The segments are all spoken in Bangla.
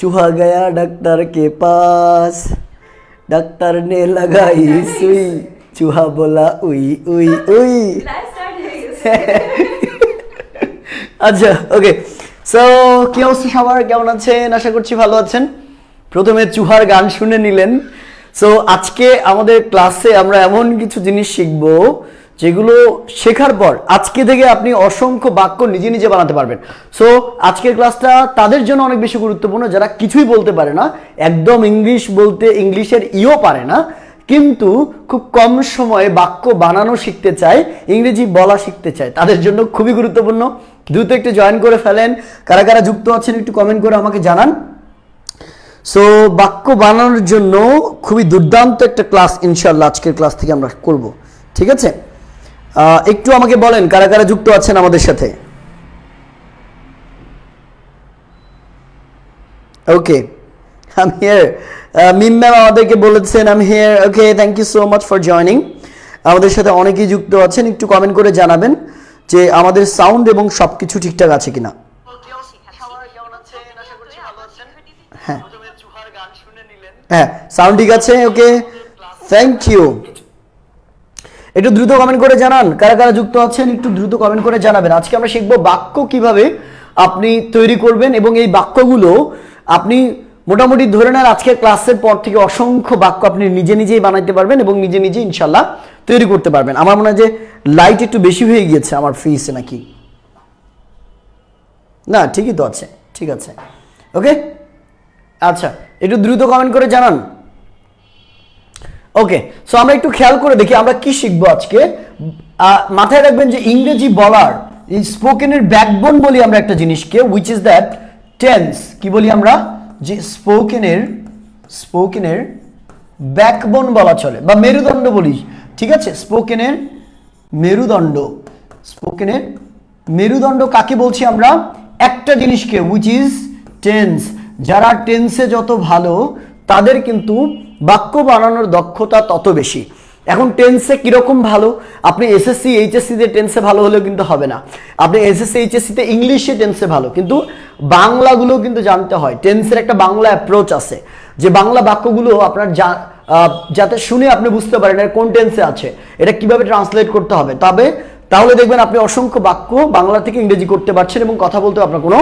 चूहा गया डॉक्टर के पास, डॉक्टर ने लगाई सुई, चूहा बोला उई उई उई। আচ্ছা ওকে সো কি অবস্থা সবার, কেমন আছেন? আশা করছি ভালো আছেন। প্রথমে চুহার গান শুনে নিলেন। সো আজকে আমাদের ক্লাসে আমরা এমন কিছু জিনিস শিখব যেগুলো শেখার পর আজকে থেকে আপনি অসংখ্য বাক্য নিজে নিজে বানাতে পারবেন। সো আজকের ক্লাসটা তাদের জন্য অনেক বেশি গুরুত্বপূর্ণ যারা কিছুই বলতে পারে না, একদম ইংলিশ বলতে ইংলিশের ইও পারে না, কিন্তু খুব কম সময়ে বাক্য বানানো শিখতে চায়, ইংরেজি বলা শিখতে চায়, তাদের জন্য খুবই গুরুত্বপূর্ণ। দ্রুত একটু জয়েন করে ফেলেন। কারা কারা যুক্ত আছেন একটু কমেন্ট করে আমাকে জানান। সো বাক্য বানানোর জন্য খুবই দুর্দান্ত একটা ক্লাস ইনশাআল্লাহ আজকের ক্লাস থেকে আমরা করব, ঠিক আছে? একটু আমাকে বলেন কারা কারা যুক্ত আছেন আমাদের সাথে। ওকে I'm here. মিম ম্যাম আমাদেরকে বলেছেন I'm here. Okay thank you so much for joining. আমাদের সাথে অনেকেই যুক্ত আছেন, একটু কমেন্ট করে জানাবেন যে আমাদের সাউন্ড এবং সবকিছু ঠিকঠাক আছে কিনা। হ্যাঁ হ্যাঁ সাউন্ড ঠিক আছে। Okay thank you. একটু দ্রুত কমেন্ট করে জানান কারা কারা যুক্ত আছেন, একটু দ্রুত কমেন্ট করে জানাবেন। আজকে আমরা শিখবো বাক্য কিভাবে আপনি তৈরি করবেন এবং এই বাক্যগুলো আপনি মোটামুটি ধরে নেন আজকের ক্লাসের পর থেকে অসংখ্য বাক্য আপনি নিজে নিজেই বানাইতে পারবেন এবং নিজে নিজে ইনশাল্লাহ তৈরি করতে পারবেন। আমার মনে হয় যে লাইট একটু বেশি হয়ে গিয়েছে আমার ফেসে, নাকি না? ঠিকই তো আছে, ঠিক আছে। ওকে আচ্ছা একটু দ্রুত কমেন্ট করে জানান। ওকে সো আমরা একটু খেয়াল করে দেখি আমরা কি শিখবো আজকে। মাথায় রাখবেন যে ইংরেজি বলার স্পোকেনের ব্যাকবোন বলি আমরা একটা জিনিসকে, উইচ ইজ দ্যাট টেন্স। কি বলি আমরা? যে স্পোকেনের ব্যাকবোন বলা চলে বা মেরুদণ্ড বলি, ঠিক আছে? স্পোকেনের মেরুদণ্ড কাকে বলছি আমরা? একটা জিনিসকে, উইচ ইজ টেন্স। যারা টেন্সে যত ভালো তাদের কিন্তু বাক্য বানানোর দক্ষতা তত বেশি। এখন টেন্সে কিরকম ভালো? আপনি এসএসসি এইচএসসি তে টেন্সে ভালো হলেও কিন্তু হবে না। আপনি এসএসসি এইচএসসি তে ইংলিশে টেন্সে ভালো, কিন্তু বাংলাগুলো কিন্তু জানতে হয়। টেন্সের একটা বাংলা অ্যাপ্রোচ আছে, যে বাংলা বাক্যগুলো আপনার যাতে শুনে আপনি বুঝতে পারেন এটা কোন টেন্সে আছে, এটা কিভাবে ট্রান্সলেট করতে হবে, তাহলে দেখবেন আপনি অসংখ্য বাক্য বাংলা থেকে ইংরেজি করতে পারছেন এবং কথা বলতে আপনার কোনো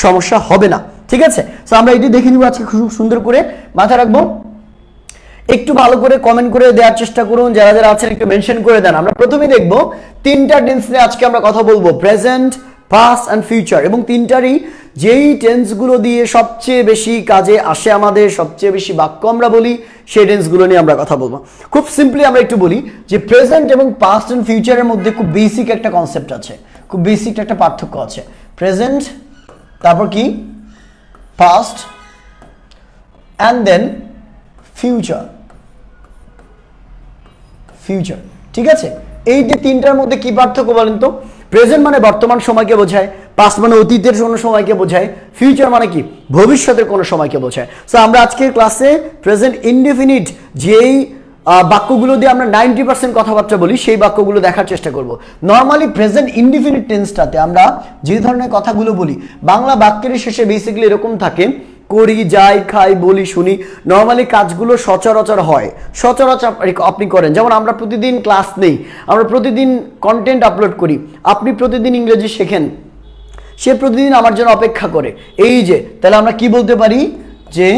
সমস্যা হবে না, ঠিক আছে? সো আমরা এটি দেখে নিব আজকে খুব সুন্দর করে, মাথায় রাখবো। একটু ভালো করে কমেন্ট করে দেওয়ার চেষ্টা করুন, যারা যারা আছেন একটু মেনশন করে দেন। আমরা প্রথমেই দেখব তিনটা টেন্স নিয়ে আজকে আমরা কথা বলবো, প্রেজেন্ট, পাস্ট এন্ড ফিউচার, এবং তিনটারই যেই টেন্সগুলো দিয়ে সবচেয়ে বেশি কাজে আসে, আমাদের সবচেয়ে বেশি বাক্য আমরা বলি, সেই টেন্সগুলো নিয়ে আমরা কথা বলবো। খুব সিম্পলি আমরা একটু বলি যে প্রেজেন্ট এবং পাস্ট এন্ড ফিউচারের মধ্যে খুব বেসিক একটা কনসেপ্ট আছে, খুব বেসিক একটা পার্থক্য আছে। প্রেজেন্ট, তারপর কি পাস্ট, অ্যান্ড দেন ফিউচার, ঠিক আছে? এই যে তিনটার মধ্যে কি পার্থক্য বলেন তো? প্রেজেন্ট মানে বর্তমান সময়কে বোঝায়, পাস্ট মানে অতীতের কোনো সময়কে বোঝায়, ফিউচার মানে কি ভবিষ্যতের কোনো সময়কে বোঝায়। সো আমরা আজকের ক্লাসে প্রেজেন্ট ইনডেফিনিট যেই বাক্যগুলো দিয়ে আমরা 90% কথাবার্তা বলি সেই বাক্যগুলো দেখার চেষ্টা করব। নর্মালি প্রেজেন্ট ইনডেফিনিট টেন্সটাতে আমরা যে ধরনের কথাগুলো বলি বাংলা বাক্যের শেষে বেসিক্যালি এরকম থাকে, করি, যাই, খাই, বলি, শুনি। নর্মালি কাজগুলো সচরাচর হয়, সচরাচর আপনি করেন। যেমন আমরা প্রতিদিন ক্লাস নেই, আমরা প্রতিদিন কন্টেন্ট আপলোড করি, আপনি প্রতিদিন ইংরেজি শেখেন, সে প্রতিদিন আমার জন্য অপেক্ষা করে। এই যে তাহলে আমরা কি বলতে পারি যে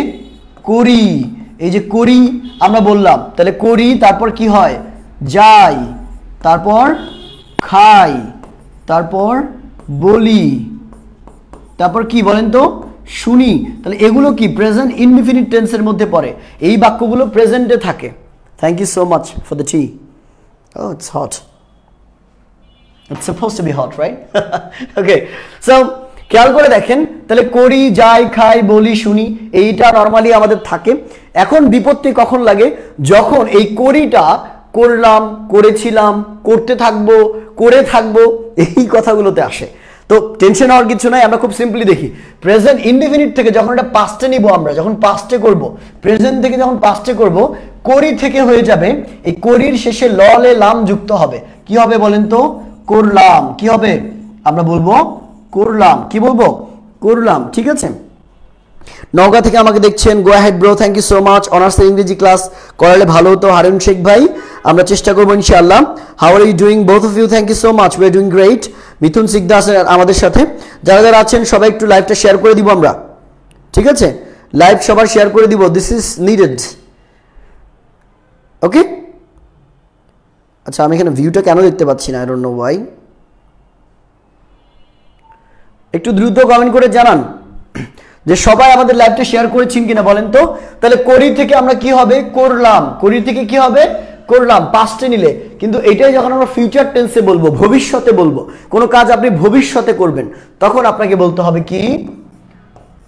করি, এই যে করি আমরা বললাম, তাহলে করি, তারপর কি হয়? যাই, তারপর খাই, তারপর বলি, তারপর কি বলেন তো? শুনি। তাহলে এগুলো কি প্রেজেন্ট ইনডিফিনিট টেন্সের মধ্যে পড়ে, এই বাক্যগুলো প্রেজেন্টে থাকে। Thank you so much for the tea. Oh, it's hot. It's supposed to be hot, right? Okay. So, খেয়াল করে দেখেন, তাহলে করি, যাই, খাই, বলি, শুনি, এইটা নরমালি আমাদের থাকে। এখন বিপত্তি কখন লাগে? যখন এই করিটা করলাম, করেছিলাম, করতে থাকবো, করে থাকবো, এই কথাগুলোতে আসে। তো টেনশন হওয়ার কিছু নাই, আমরা খুব সিম্পলি দেখি। প্রেজেন্ট ইনডিফিনিট থেকে যখন এটা পাস্টে নিব, আমরা যখন পাস্টে করব, প্রেজেন্ট থেকে যখন পাস্টে করব, করি থেকে হয়ে যাবে এই করির শেষে ললে লাম যুক্ত হবে। কি হবে বলেন তো? করলাম। কি হবে? আমরা বলবো করলাম। কি বলবো? করলাম, ঠিক আছে? নওগাঁ থেকে আমাকে দেখছেন, go ahead bro, thank you so much. Honours ইংরেজি ক্লাস করালে ভালো হতো হারুন শেখ ভাই, আমরা চেষ্টা করবো ইনশাআল্লাহ। How are you doing both of you? Thank you so much, we are doing great. Mithun Sikda আছেন আমাদের সাথে। যারা যারা আছেন সবাই একটু লাইভটা শেয়ার করে দিব আমরা, ঠিক আছে? লাইভ সবার শেয়ার করে দিব, দিস ইজ নিডেড। ওকে, আচ্ছা আমি এখানে ভিউটা কেন দেখতে পাচ্ছি না, আই ডোন্ট নো ওয়াই। একটু দ্রুত কমেন্ট করে জানান যে সবাই আমাদের লাইভটা শেয়ার করেছেন কিনা বলেন তো। তাহলে করি থেকে আমরা কি হবে, করলাম। করি থেকে কি হবে, করলাম, পাস্টে নিলে। কিন্তু এটাই যখন আমরা ফিউচার টেন্সে বলবো, ভবিষ্যতে বলবো, কোনো কাজ আপনি ভবিষ্যতে করবেন, তখন আপনাকে বলতে হবে কি,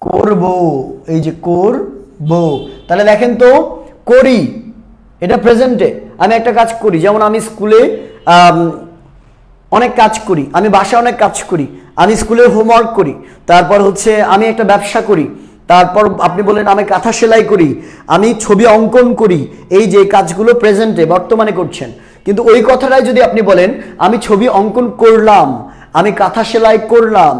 করব। এই যে করব, তাহলে দেখেন তো, করি এটা প্রেজেন্টে, আমি একটা কাজ করি। যেমন আমি স্কুলে অনেক কাজ করি, আমি বাসায় অনেক কাজ করি, আমি স্কুলের হোমওয়ার্ক করি, তারপর হচ্ছে আমি একটা ব্যবসা করি, তারপর আপনি বলেন আমি কাঁথা সেলাই করি, আমি ছবি অঙ্কন করি। এই যে কাজগুলো প্রেজেন্টে বর্তমানে করছেন। কিন্তু ওই কথাটাই যদি আপনি বলেন আমি ছবি অঙ্কন করলাম, আমি কাঁথা সেলাই করলাম,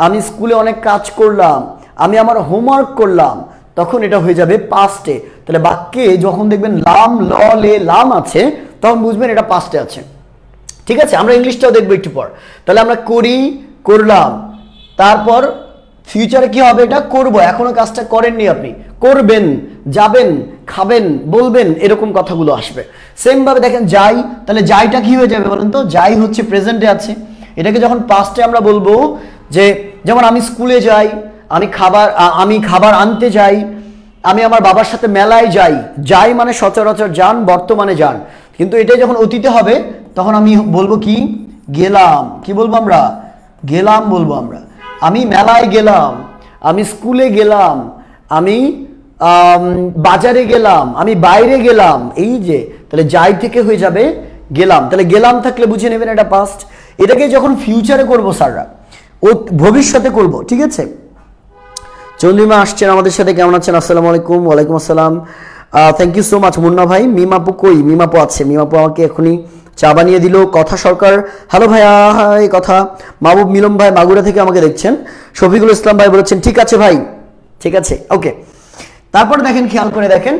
আমি স্কুলে অনেক কাজ করলাম, আমি আমার হোমওয়ার্ক করলাম, তখন এটা হয়ে যাবে পাস্টে। তাহলে বাক্যে যখন দেখবেন লাম, ল, লে, লাম আছে, তখন বুঝবেন এটা পাস্টে আছে, ঠিক আছে? আমরা ইংলিশটাও দেখবো একটু পর। তাহলে আমরা করি, করলাম, তারপর ফিউচারে কি হবে, এটা করব। এখনো কাজটা করেননি আপনি, করবেন, যাবেন, খাবেন, বলবেন, এরকম কথাগুলো আসবে। সেম ভাবে দেখেন যাই, তাহলে যাইটা কি হয়ে যাবে বলেন তো? যাই হচ্ছে প্রেজেন্টে আছে, এটাকে যখন পাস্টে আমরা বলবো, যে যেমন আমি স্কুলে যাই, আমি খাবার আনতে যাই, আমি আমার বাবার সাথে মেলায় যাই। যাই মানে সচরাচর যান, বর্তমানে যান। কিন্তু এটাই যখন অতীতে হবে, তখন আমি বলবো কি, গেলাম। কি বলবো আমরা? গেলাম বলবো আমরা। আমি মেলায় গেলাম, আমি স্কুলে গেলাম, আমি বাজারে গেলাম, আমি বাইরে গেলাম। এই যে, তাহলে যাই থেকে হয়ে যাবে গেলাম। তাহলে গেলাম থাকলে বুঝে নেবেন এটা পাস্ট। এটাকে যখন ফিউচারে করবো স্যাররা, ও ভবিষ্যতে করব, ঠিক আছে? চন্দ্রিমা আসছেন আমাদের সাথে, কেমন আছেন? আসসালামু আলাইকুম। ওয়ালাইকুম আসসালাম, thank you so much Munna ভাই। মিমাপু কই? মিমাপু আছে, মিমাপু আমাকে এখনই চা বানিয়ে দিল। কথা সরকার, হ্যালো ভাইয়া, হাই কথা। মাহবুব মিলম ভাই মাগুরা থেকে আমাকে দেখছেন। শফিকুল ইসলাম ভাই বলেছেন ঠিক আছে ভাই, ঠিক আছে, ওকে। তারপরে দেখেন, খেয়াল করে দেখেন,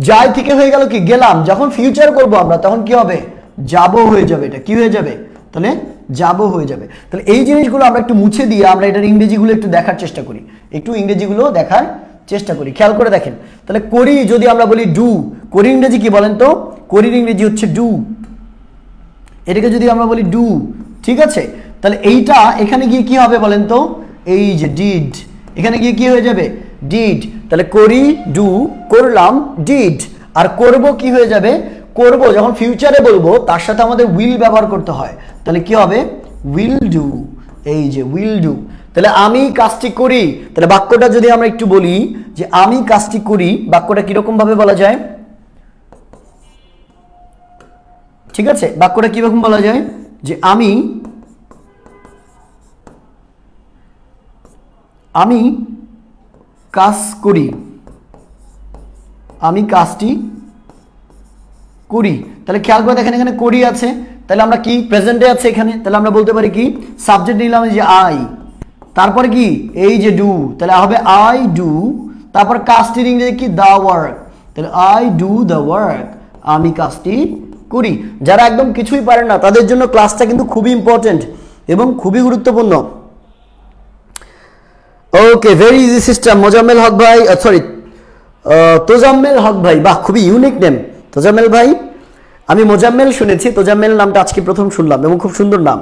যাই থেকে হয়ে গেল কি, গেলাম। যখন ফিউচার করব আমরা, তখন কি হবে, যাব হয়ে যাবে। এটা কি হয়ে যাবে, তাহলে যাব হয়ে যাবে। তাহলে এই জিনিসগুলো আমরা একটু মুছে দিয়ে আমরা এটার ইংরেজিগুলো একটু দেখার চেষ্টা করি, একটু ইংরেজিগুলো দেখার চেষ্টা করি। খেয়াল করে দেখেন, তাহলে করি যদি আমরা বলি ডু, করি ইংরেজি কি বলেন তো? করির ইংরেজি হচ্ছে ডু। এটাকে যদি আমরা বলি ডু, ঠিক আছে? তাহলে এইটা এখানে গিয়ে কি হবে বলেন তো? এই যে ডিড, এখানে গিয়ে কি হয়ে যাবে, ডিড। তাহলে করি, ডু, করলাম, ডিড। আর করব কি হয়ে যাবে, করব যখন ফিউচারে বলবো, তার সাথে আমাদের উইল ব্যবহার করতে হয়। তাহলে কি হবে, উইল ডু। এই যে উইল ডু। তাহলে আমি কাজটি করি, তাহলে বাক্যটা যদি আমরা একটু বলি যে আমি কাজটি করি, বাক্যটা কিরকম ভাবে বলা যায়, ঠিক আছে? বাক্যটা কিরকম বলা যায়, যে আমি কাজ করি, আমি কাজটি করি। তাহলে খেয়াল করে দেখেন, এখানে করি আছে, তাহলে আমরা কি, প্রেজেন্টে আছে এখানে, তাহলে আমরা বলতে পারি কি, সাবজেক্ট নিলাম যে আই, তারপরে কি, এই যে ডু, তাহলে হবে আই ডু, তারপর কাজটির ইংরেজি কি, দ্য ওয়ার্ক। তাহলে আই ডু দ্য ওয়ার্ক, আমি কাজটি করি। যারা একদম কিছুই পারেন না, তাদের জন্য ক্লাসটা কিন্তু খুবই ইম্পর্টেন্ট এবং খুবই গুরুত্বপূর্ণ। ওকে, very easy system. Mozammel Haque ভাই, সরি তোজাম্মেল হক ভাই, বাহ, খুবই ইউনিক নেম তোজাম্মেল ভাই। আমি মোজাম্মেল শুনেছি, তোজাম্মেল নামটা আজকে প্রথম শুনলাম এবং খুব সুন্দর নাম।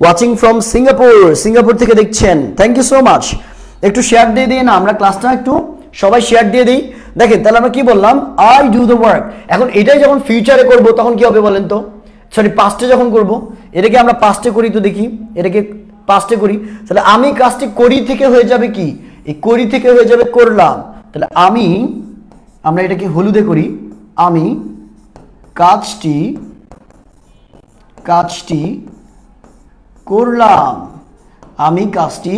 ওয়াচিং ফ্রম সিঙ্গাপুর, সিঙ্গাপুর থেকে দেখছেন, থ্যাংক ইউ সো মাচ। একটু শেয়ার দিয়ে দিই না আমরা ক্লাসটা, একটু সবাই শেয়ার দিয়ে দিই। দেখেন, তাহলে আমরা কি বললাম, আই ডু দ্য ওয়ার্ক। এখন এটাই যখন ফিউচারে করব, তখন কি হবে বলেন তো? সরি, পাস্টে যখন করব, এটাকে আমরা পাস্টে করি তো, দেখি এটাকে পাস্টে করি। তাহলে আমি কাজটি করি থেকে হয়ে যাবে কি, এই করি থেকে হয়ে যাবে করলাম। তাহলে আমরা এটাকে হলুদে করি, আমি কাজটি করলাম, আমি কাজটি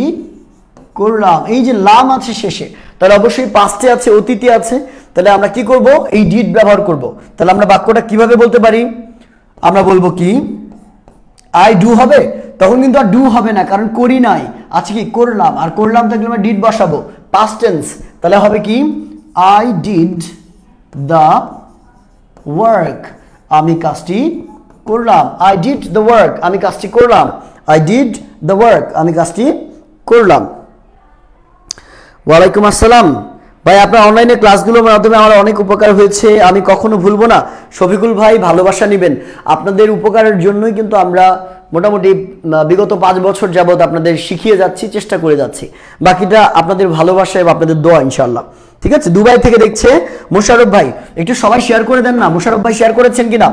করলাম। এই যে লাম আছে শেষে, তাহলে অবশ্যই পাস্টে আছে, অতীতে আছে। তাহলে আমরা কি করব, এই ডিড ব্যবহার করব। তাহলে আমরা বাক্যটা কিভাবে বলতে পারি, আমরা বলবো কি, আই ডু হবে, তখন কিন্তু আর ডু হবে না, কারণ করি নাই, আজকে কি করলাম, আর করলাম থাকলে আমরা ডিড বসাবো, পাস্ট টেন্স। তাহলে হবে কি আই ডিড দ্য ওয়ার্ক, আমি কাজটি করলাম। আই ডিড দ্য ওয়ার্ক, আমি কাজটি করলাম। আই ডিড দ্য ওয়ার্ক, আমি কাজটি করলাম। ওয়ালাইকুম আসসালাম ভাই, আপনার অনলাইনে ক্লাসগুলোর মাধ্যমে আমার অনেক উপকার হয়েছে, আমি কখনো ভুলবো না। শফিকুল ভাই, ভালোবাসা নেবেন, আপনাদের উপকারের জন্যই কিন্তু আমরা মোটামুটি বিগত 5 বছর যাবত আপনাদের শিখিয়ে যাচ্ছি, চেষ্টা করে যাচ্ছি। বাকিটা আপনাদের ভালোবাসা এবং আপনাদের দোয়া ইনশাল্লাহ। ঠিক আছে, দুবাই থেকে দেখছে মোশাররফ ভাই, একটু সবাই শেয়ার করে দেন না। মোশাররফ ভাই শেয়ার করেছেন কিনা?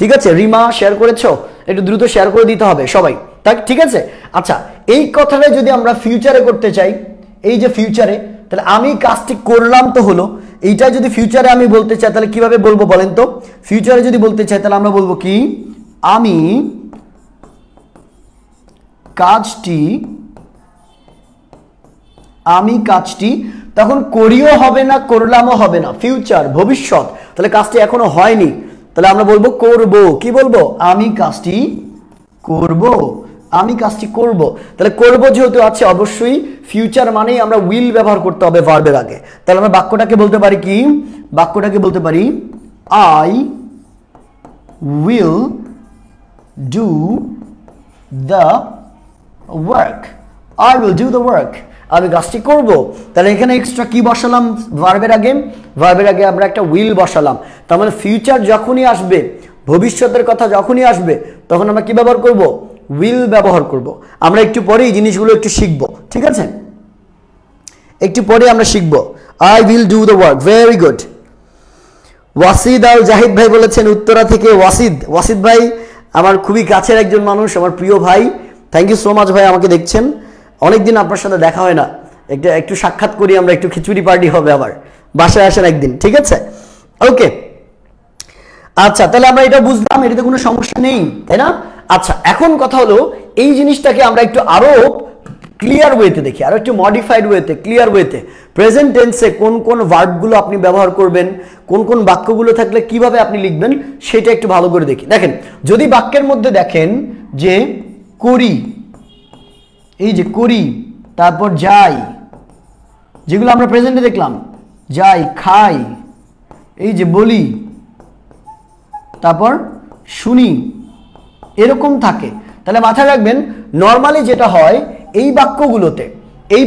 ঠিক আছে, রিমা শেয়ার করেছো, একটু দ্রুত শেয়ার করে দিতে হবে সবাই, তাই ঠিক আছে। আচ্ছা, এই কথাটা যদি আমরা ফিউচারে করতে চাই, এই যে ফিউচারে, তাহলে আমি কাজটি করলাম তো হলো, এইটা যদি ফিউচারে আমি বলতে চাই তাহলে কিভাবে বলবো বলেন তো? ফিউচারে যদি বলতে চাই তাহলে আমরা বলবো কি আমি কাজটি, তখন করিও হবে না, করলামও হবে না, ফিউচার ভবিষ্যৎ, তাহলে কাজটি এখনো হয়নি, তাহলে আমরা বলবো করব। কি বলবো? আমি কাজটি করব, আমি কাজটি করব। তাহলে করব যেহেতু আছে, অবশ্যই ফিউচার মানেই আমরা উইল ব্যবহার করতে হবে ভার্বের আগে। তাহলে আমরা বাক্যটাকে বলতে পারি কি? বাক্যটাকে বলতে পারি I will do the work, I will do the work, আমি কাজটি করব। তাহলে এখানে এক্সট্রা কি বসালাম ভার্বের আগে? ভার্বের আগে আমরা একটা উইল বসালাম। তার মানে ফিউচার যখনই আসবে, ভবিষ্যতের কথা যখনই আসবে, তখন আমরা কি ব্যবহার করব? উইল ব্যবহার করব। আমরা একটু পরে এই জিনিসগুলো একটু শিখব, ঠিক আছে? একটু পরে আমরা শিখব। I will do the work, very good. Wasid Al Zahid ভাই বলেছেন উত্তরা থেকে। ওয়াসিদ ভাই আমার খুবই কাছের একজন মানুষ, আমার প্রিয় ভাই। থ্যাংক ইউ সো মাচ ভাই, আমাকে দেখছেন, অনেকদিন আপনার সাথে দেখা হয় না, একটু সাক্ষাৎ করি আমরা, একটু খিচুড়ি পার্টি হবে, আবার বাসায় আসেন একদিন, ঠিক আছে? ওকে, আচ্ছা, তাহলে আমরা এটা বুঝলাম, এটাতে কোনো সমস্যা নেই, তাই না? আচ্ছা, এখন কথা হলো এই জিনিসটাকে আমরা একটু আরো ক্লিয়ার ওয়েতে দেখি, আরো একটু মডিফাইড ওয়েতে, ক্লিয়ার ওয়েতে। প্রেজেন্ট টেন্সে কোন কোন ভার্বগুলো আপনি ব্যবহার করবেন, কোন কোন বাক্যগুলো থাকলে কিভাবে আপনি লিখবেন, সেটা একটু ভালো করে দেখি। দেখেন, যদি বাক্যের মধ্যে দেখেন যে করি, এই যে করি, তারপর যাই, যেগুলো আমরা প্রেজেন্টে দেখলাম, যাই, খাই, এই যে বলি, তারপর শুনি, এরকম থাকে, তাহলে মাথায় রাখবেন নর্মালি যেটা হয় এই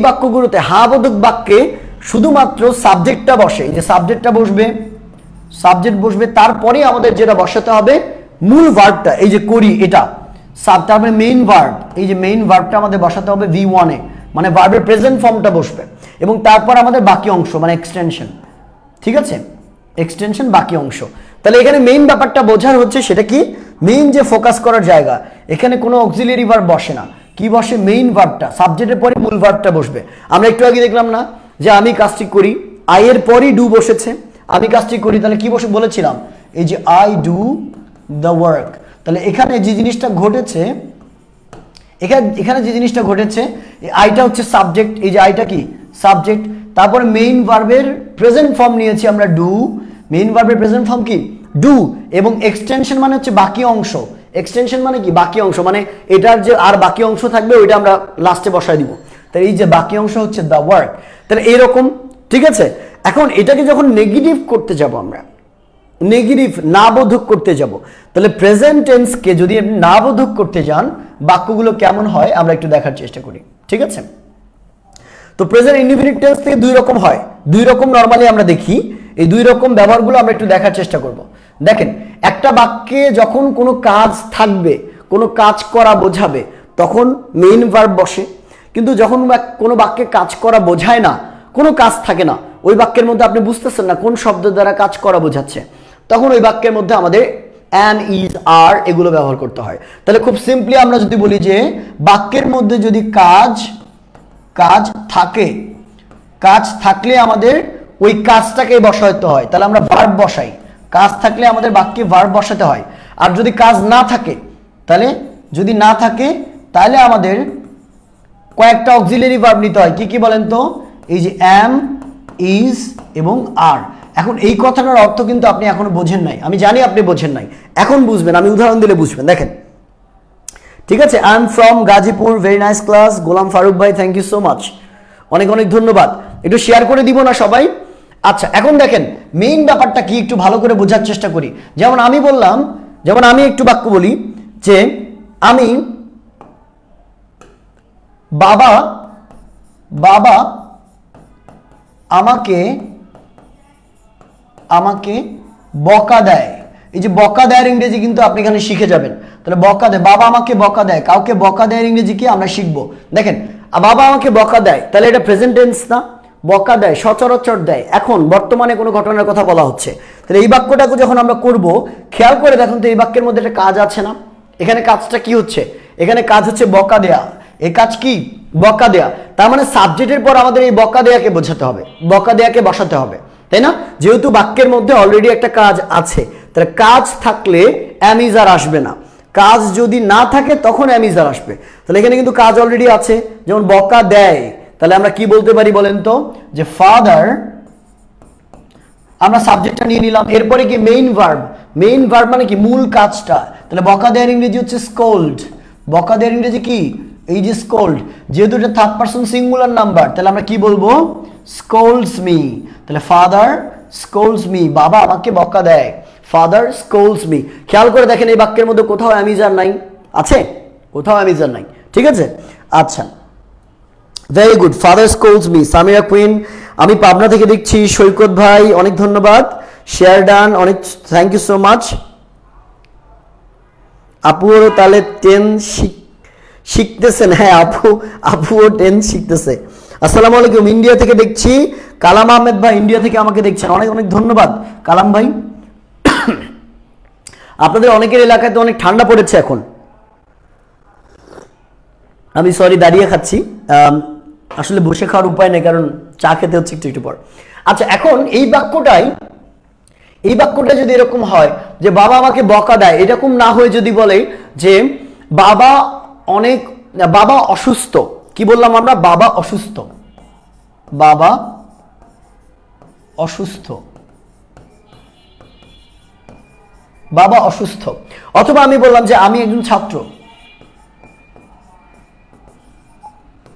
বাক্যগুলোতে হ্যাঁবোধক বাক্যে শুধুমাত্র সাবজেক্টটা বসে, এই যে সাবজেক্টটা বসবে, সাবজেক্ট বসবে, তারপরে আমাদের যেটা বসাতে হবে মূল ভার্বটা, এই যে করি, এটা তারপরে মেইন ভার্ব, এই যে মেইন ভার্বটা আমাদের বসাতে হবে V1 এ, মানে ভার্বের প্রেজেন্ট ফর্মটা বসবে, এবং তারপর আমাদের বাকি অংশ মানে এক্সটেনশন, ঠিক আছে? এক্সটেনশন বাকি অংশ। তাহলে এখানে মেইন ব্যাপারটা বোঝার হচ্ছে সেটা কি, মেইন যে ফোকাস করার জায়গা, এখানে কোনো অক্সিলিয়ারি ভার্ব বসে না, কি বসে? মেইন ভার্বটা, সাবজেক্টের পরে মূল ভার্বটা বসবে। আমরা একটু আগে দেখলাম না যে আমি কাজটি করি, আই এর পরই ডু বসেছে, আমি কাজটি করি, তাহলে কি বসে বলেছিলাম? এই যে আই ডু দ্য ওয়ার্ক। তাহলে এখানে যে জিনিসটা ঘটেছে, এখানে যে জিনিসটা ঘটেছে, আইটা হচ্ছে সাবজেক্ট, এই যে আইটা কি? সাবজেক্ট, তারপর মেইন ভার্বের প্রেজেন্ট ফর্ম নিয়েছি আমরা ডু, মেইন ভার্বের প্রেজেন্ট ফর্ম কি? ডু, এবং এক্সটেনশন মানে হচ্ছে বাকি অংশ, এক্সটেনশন মানে কি? বাকি অংশ, মানে এটার যে আর বাকি অংশ থাকবে ওইটা আমরা লাস্টে বসাই দিব। তাহলে এই যে বাকি অংশ হচ্ছে দ্য ওয়ার্ক। তাহলে এরকম, ঠিক আছে? এখন এটাকে যখন নেগেটিভ করতে যাব, আমরা নেগেটিভ না বোধক করতে যাব, তাহলে প্রেজেন্ট টেন্সকে যদি আপনি না বোধক করতে যান, বাক্যগুলো কেমন হয় আমরা একটু দেখার চেষ্টা করি, ঠিক আছে? তো প্রেজেন্ট ইনডিফিনিট টেন্স থেকে দুই রকম হয়, দুই রকম নরমালি আমরা দেখি, এই দুই রকম ব্যবহারগুলো আমরা একটু দেখার চেষ্টা করব। দেখেন, একটা বাক্যে যখন কোনো কাজ থাকবে, কোনো কাজ করা বোঝাবে, তখন মেইন ভার্ব বসে, কিন্তু যখন কোনো বাক্যে কাজ করা বোঝায় না, কোনো কাজ থাকে না, ওই বাক্যের মধ্যে আপনি বুঝতেছেন না কোন শব্দ দ্বারা কাজ করা বোঝাচ্ছে, তখন ওই বাক্যের মধ্যে আমাদের অ্যান, ইজ, আর এগুলো ব্যবহার করতে হয়। তাহলে খুব সিম্পলি আমরা যদি বলি যে বাক্যের মধ্যে যদি কাজ থাকে, কাজ থাকলে আমাদের ওই কাজটাকে বসাতে হয়, তাহলে আমরা ভার্ব বসাই, কাজ থাকলে আমাদের বাক্যে ভার্ব বসাতে হয়। আর যদি কাজ না থাকে, তাহলে যদি না থাকে তাহলে আমাদের কয়েকটা অক্সিলারি ভার্ব নিতে হয়। কি কি বলেন তো? এই যে অ্যাম, ইজ এবং আর। এখন এই কথাটার অর্থ কিন্তু আপনি এখনো বোঝেন নাই, আমি জানি আপনি বোঝেন নাই, এখন বুঝবেন, আমি উদাহরণ দিলে বুঝবেন। দেখেন, ঠিক আছে? I am from Gazipur, very nice class. Golam Faruk ভাই, থ্যাংক ইউ সো মাচ। অনেক অনেক ধন্যবাদ। একটু শেয়ার করে দিব না সবাই? আচ্ছা, এখন দেখেন মেইন ব্যাপারটা কি একটু ভালো করে বোঝার চেষ্টা করি। যেমন আমি বললাম, যেমন আমি একটু বাক্য বলি যে আমি বাবা বাবা আমাকে আমাকে বকা দেয়। এই যে বকা দেয়ার ইংরেজি কিন্তু আপনি এখানে শিখে যাবেন। তাহলে বকা দেয়, বাবা আমাকে বকা দেয়, কাউকে বকা দেয়ার ইংরেজি কি আমরা শিখবো। দেখেন বাবা আমাকে বকা দেয়, তাহলে এটা প্রেজেন্ট টেন্স না? বকা দেয়, সচরাচর দেয়, এখন বর্তমানে কোনো ঘটনার কথা বলা হচ্ছে। তাহলে এই বাক্যটাকে যখন আমরা করব, খেয়াল করে দেখুন তো এই বাক্যের মধ্যে একটা কাজ আছে না? এখানে কাজটা কি হচ্ছে? এখানে কাজ হচ্ছে বকা দেয়া। এই কাজ কি? বকা দেয়া। তার মানে সাবজেক্টের পর আমাদের এই বকা দেয়াকে বোঝাতে হবে, বকা দেয়াকে বসাতে হবে, তাই না? যেহেতু বাক্যের মধ্যে অলরেডি একটা কাজ আছে, তাহলে কাজ থাকলে অ্যামিজ আর আসবে না। কাজ যদি না থাকে তখন অ্যামিজ আর আসবে। তাহলে এখানে কিন্তু কাজ অলরেডি আছে, যেমন বকা দেয়। তাহলে আমরা কি বলতে পারি বলেন তো? যে ফাদার, আমরা সাবজেক্টটা নিয়ে নিলাম, এরপরে কি মেইন ভার্ব। মেইন ভার্ব মানে কি? মূল কাজটা। তাহলে বকা দেয়ার ইংরেজি হচ্ছে স্কোল্ড। বকা দেয়ার ইংরেজি কি? এই যে স্কোল্ড। যেহেতু এটা থার্ড পারসন সিঙ্গুলার নাম্বার, তাহলে আমরা কি বলবো? স্কোল্ডস মি। তাহলে ফাদার স্কোল্ডস মি, বাবা আমাকে বকা দেয়, ফাদার স্কোল্ডস মি। খেয়াল করে দেখেন এই বাক্যের মধ্যে কোথাও অ্যামিজার নাই, আছে? কোথাও অ্যামিজার নাই, ঠিক আছে? আচ্ছা, very good. Father স্কোল্ডস me. Samira queen, আমি পাবনা থেকে দেখছি। সৈকত ভাই অনেক ধন্যবাদ, শেয়ার ডান, অনেক থ্যাংক ইউ সো মাচ। আপুও তাহলে 10 শিখতেছেন? হ্যাঁ আপুও 10 শিখতেছে। আসসালামু আলাইকুম, ইন্ডিয়া থেকে দেখছি। কালাম আহমেদ ভাই ইন্ডিয়া থেকে আমাকে দেখছেন, অনেক অনেক ধন্যবাদ কালাম ভাই। আপনাদের অনেকের এলাকায় তো অনেক ঠান্ডা পড়েছে এখন। আমি সরি দাঁড়িয়ে খাচ্ছি, আসলে বসে খাওয়ার উপায় নেই, কারণ চা খেতে হচ্ছে একটু একটু পর। আচ্ছা, এখন এই বাক্যটা যদি এরকম হয় যে বাবা আমাকে বকা দেয়, এরকম না হয়ে যদি বলে যে বাবা অসুস্থ। কি বললাম আমরা? বাবা অসুস্থ, বাবা অসুস্থ, বাবা অসুস্থ। অথবা আমি বললাম যে আমি একজন ছাত্র,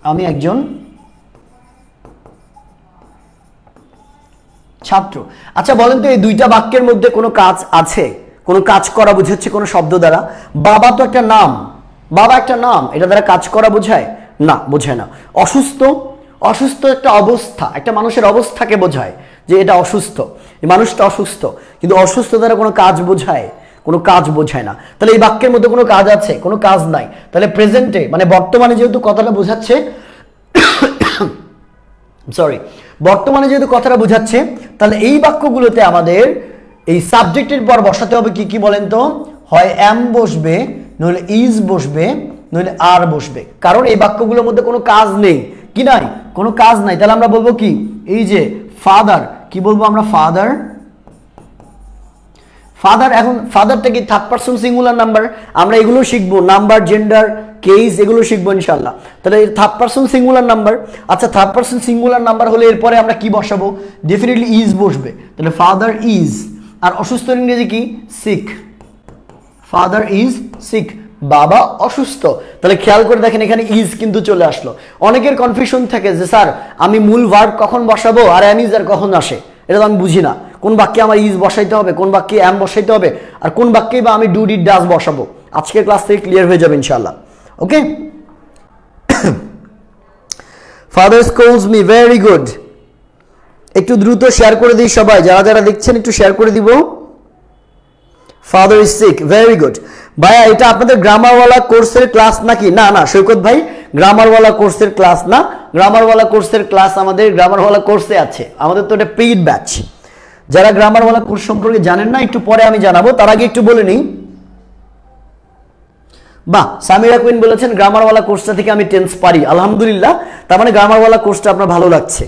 আমি একজন ছাত্র। আচ্ছা বলেন তো এই দুইটা বাক্যের মধ্যে কোনো কাজ আছে? কোনো কাজ করা বোঝাচ্ছে কোনো শব্দ দ্বারা? বাবা তো একটা নাম, বাবা একটা নাম, এটা দ্বারা কাজ করা বোঝায় না? বোঝায় না। অসুস্থ একটা অবস্থা, একটা মানুষের অবস্থাকে বোঝায় যে এটা অসুস্থ, এই মানুষটা অসুস্থ, কিন্তু অসুস্থ দ্বারা কোনো কাজ বোঝায়? কোনো কাজ বোঝায় না। তাহলে এই বাক্যের মধ্যে কোনো কাজ আছে? কোনো কাজ নাই। তাহলে প্রেজেন্টে মানে বর্তমানে যেহেতু কথাটা বোঝাচ্ছে, সরি, বর্তমানে যেহেতু কথাটা বোঝাচ্ছে, তাহলে এই বাক্যগুলোতে আমাদের এই সাবজেক্টের পর বসাতে হবে কি কি বলেন তো? হয় এম বসবে, নইলে ইজ বসবে, নইলে আর বসবে। কারণ এই বাক্যগুলোর মধ্যে কোনো কাজ নেই। কি নাই? কোনো কাজ নাই। তাহলে আমরা বলবো কি? এই যে ফাদার, কি বলবো আমরা? ফাদার। ফাদার, এখন ফাদারটা কি থার্ড পারসন সিঙ্গুলার নাম্বার? আমরা এগুলো শিখবো, নাম্বার, জেন্ডার, কেস, এগুলো শিখবো ইনশাল্লাহ। তাহলে থার্ড পারসন সিঙ্গুলার নাম্বার। আচ্ছা, থার্ড পারসন সিঙ্গুলার নাম্বার হলে এরপরে আমরা কি বসাবো? ডেফিনেটলি ইজ বসবে। তাহলে ফাদার ইজ। আর অসুস্থ ইংরেজি কি? সিক। ফাদার ইজ সিক, বাবা অসুস্থ। তাহলে খেয়াল করে দেখেন এখানে ইজ কিন্তু চলে আসলো। অনেকের কনফিউশন থাকে যে স্যার আমি মূল ভার্ব কখন বসাবো আর অ্যাম ইজ আর কখন আসে, এটা তো আমি বুঝি না। কোন বাক্যে আমার ইজ বসাইতে হবে, কোন বাক্যে অ্যাম বসাইতে হবে, আর কোন বাক্যে বা আমি ডু ডিড ডাজ বসাবো, আজকের ক্লাস থেকে ক্লিয়ার হয়ে যাবে ইনশাআল্লাহ। Okay, father scolds me, very good. একটু দ্রুত শেয়ার করে দিই সবাই, যারা যারা দেখছেন একটু শেয়ার করে দিব। Father is sick, very good. ভাইয়া এটা আপনাদের গ্রামারওয়ালা কোর্সের ক্লাস নাকি? না না সৈকত ভাই, গ্রামারওয়ালা কোর্সের ক্লাস না। গ্রামারওয়ালা কোর্সের ক্লাস আমাদের গ্রামারওয়ালা কোর্সে আছে, আমাদের তো এটা পেইড ব্যাচ। যারা গ্রামারওয়ালা কোর্স সম্পর্কে জানেন না, একটু পরে আমি জানাবো, তার আগে একটু বলে নিই। বাহ, সামিরা কুইন বলেছেন গ্রামারওয়ালা কোর্সটা থেকে আমি টেন্স পারি, আলহামদুলিল্লাহ। তার মানে গ্রামারওয়ালা কোর্সটা আপনার ভালো লাগছে।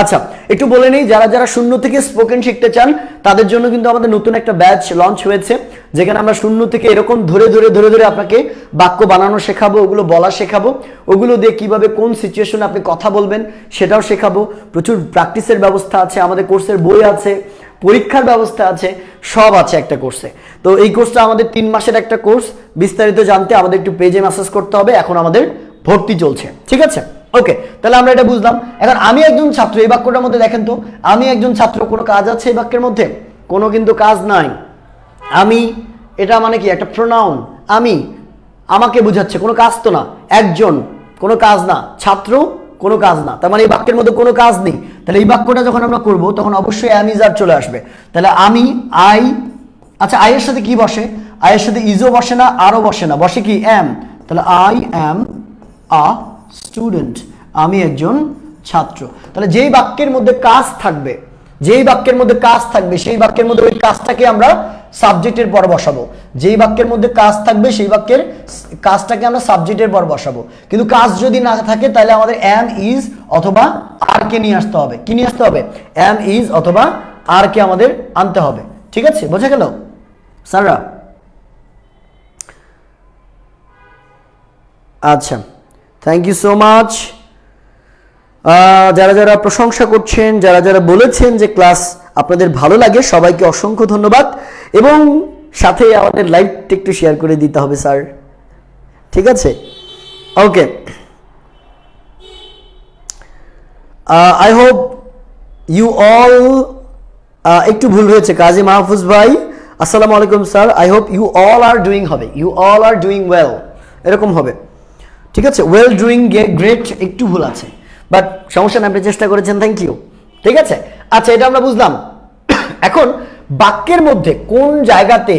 আচ্ছা, একটু বলে নেই, যারা যারা শূন্য থেকে স্পোকেন শিখতে চান তাদের জন্য কিন্তু আমাদের নতুন একটা ব্যাচ লঞ্চ হয়েছে, যেখানে আমরা শূন্য থেকে এরকম ধরে ধরে ধরে ধরে আপনাকে বাক্য বানানো শেখাবো, ওগুলো বলা শেখাবো, ওগুলো দিয়ে কিভাবে কোন সিচুয়েশনে আপনি কথা বলবেন সেটাও শেখাবো। প্রচুর প্র্যাকটিসের ব্যবস্থা আছে, আমাদের কোর্সের বই আছে, পরীক্ষার ব্যবস্থা আছে, সব আছে একটা কোর্সে। তো এই কোর্সটা আমাদের 3 মাসের একটা কোর্স। বিস্তারিত জানতে আমাদের একটু পেজে মেসেজ করতে হবে, এখন আমাদের ভর্তি চলছে, ঠিক আছে? ওকে, তাহলে আমরা এটা বুঝলাম। এখন আমি একজন ছাত্র, এই বাক্যটার মধ্যে দেখেন তো, আমি একজন ছাত্র, কোনো কাজ আছে এই বাক্যের মধ্যে? কোনো কিন্তু কাজ নাই। আমি, এটা মানে কি? একটা প্রোনাউন। আমি, আমাকে বোঝাচ্ছে, কোনো কাজ তো না। একজন, কোনো কাজ না। ছাত্র, কোনো কাজ না। তার মানে এই বাক্যের মধ্যে কোনো কাজ নেই। তাহলে এই বাক্যটা যখন আমরা করব তখন অবশ্যই অ্যাম ইজ আর চলে আসবে। তাহলে আমি, আই, আচ্ছা আই এর সাথে কি বসে? আই এর সাথে ইজও বসে না, আরও বসে না, বসে কি? অ্যাম। তাহলে আই অ্যাম আ স্টুডেন্ট, আমি একজন ছাত্র। তাহলে যেই বাক্যের মধ্যে কাজ থাকবে, যেই বাক্যের মধ্যে কাজ থাকবে সেই বাক্যের মধ্যে ওই কাজটাকে আমরা সাবজেক্টের পর বসাবো। যেই বাক্যের মধ্যে কাজ থাকবে সেই বাক্যের কাজটাকে আমরা সাবজেক্টের পর বসাবো। কিন্তু কাজ যদি না থাকে তাহলে আমাদের অ্যাম ইজ অথবা আর কে নিয়ে আসতে হবে। কি নিয়ে আসতে হবে? অ্যাম ইজ অথবা আর কে আমাদের আনতে হবে। ঠিক আছে, বোঝা গেল স্যাররা? আচ্ছা, থ্যাংক ইউ সো মাচ। যারা যারা প্রশংসা করছেন, যারা যারা বলেছেন যে ক্লাস আপনাদের ভালো লাগে, সবাইকে অসংখ্য ধন্যবাদ। এবং সাথে আমাদের লাইভটা একটু শেয়ার করে দিতে হবে স্যার, ঠিক আছে? Okay, I hope you all, একটু ভুল হয়েছে, কাজী মাহফুজ ভাই, আসসালামু আলাইকুম sir, I hope you all are doing হবে, you all are doing well, এরকম হবে, ঠিক আছে? ওয়েল, ডুইং, গ্রেট একটু ভুল আছে, বাট সমস্যা না, আপনি চেষ্টা করেছেন, থ্যাংক ইউ। ঠিক আছে, আচ্ছা এটা আমরা বুঝলাম। এখন বাক্যের মধ্যে কোন জায়গাতে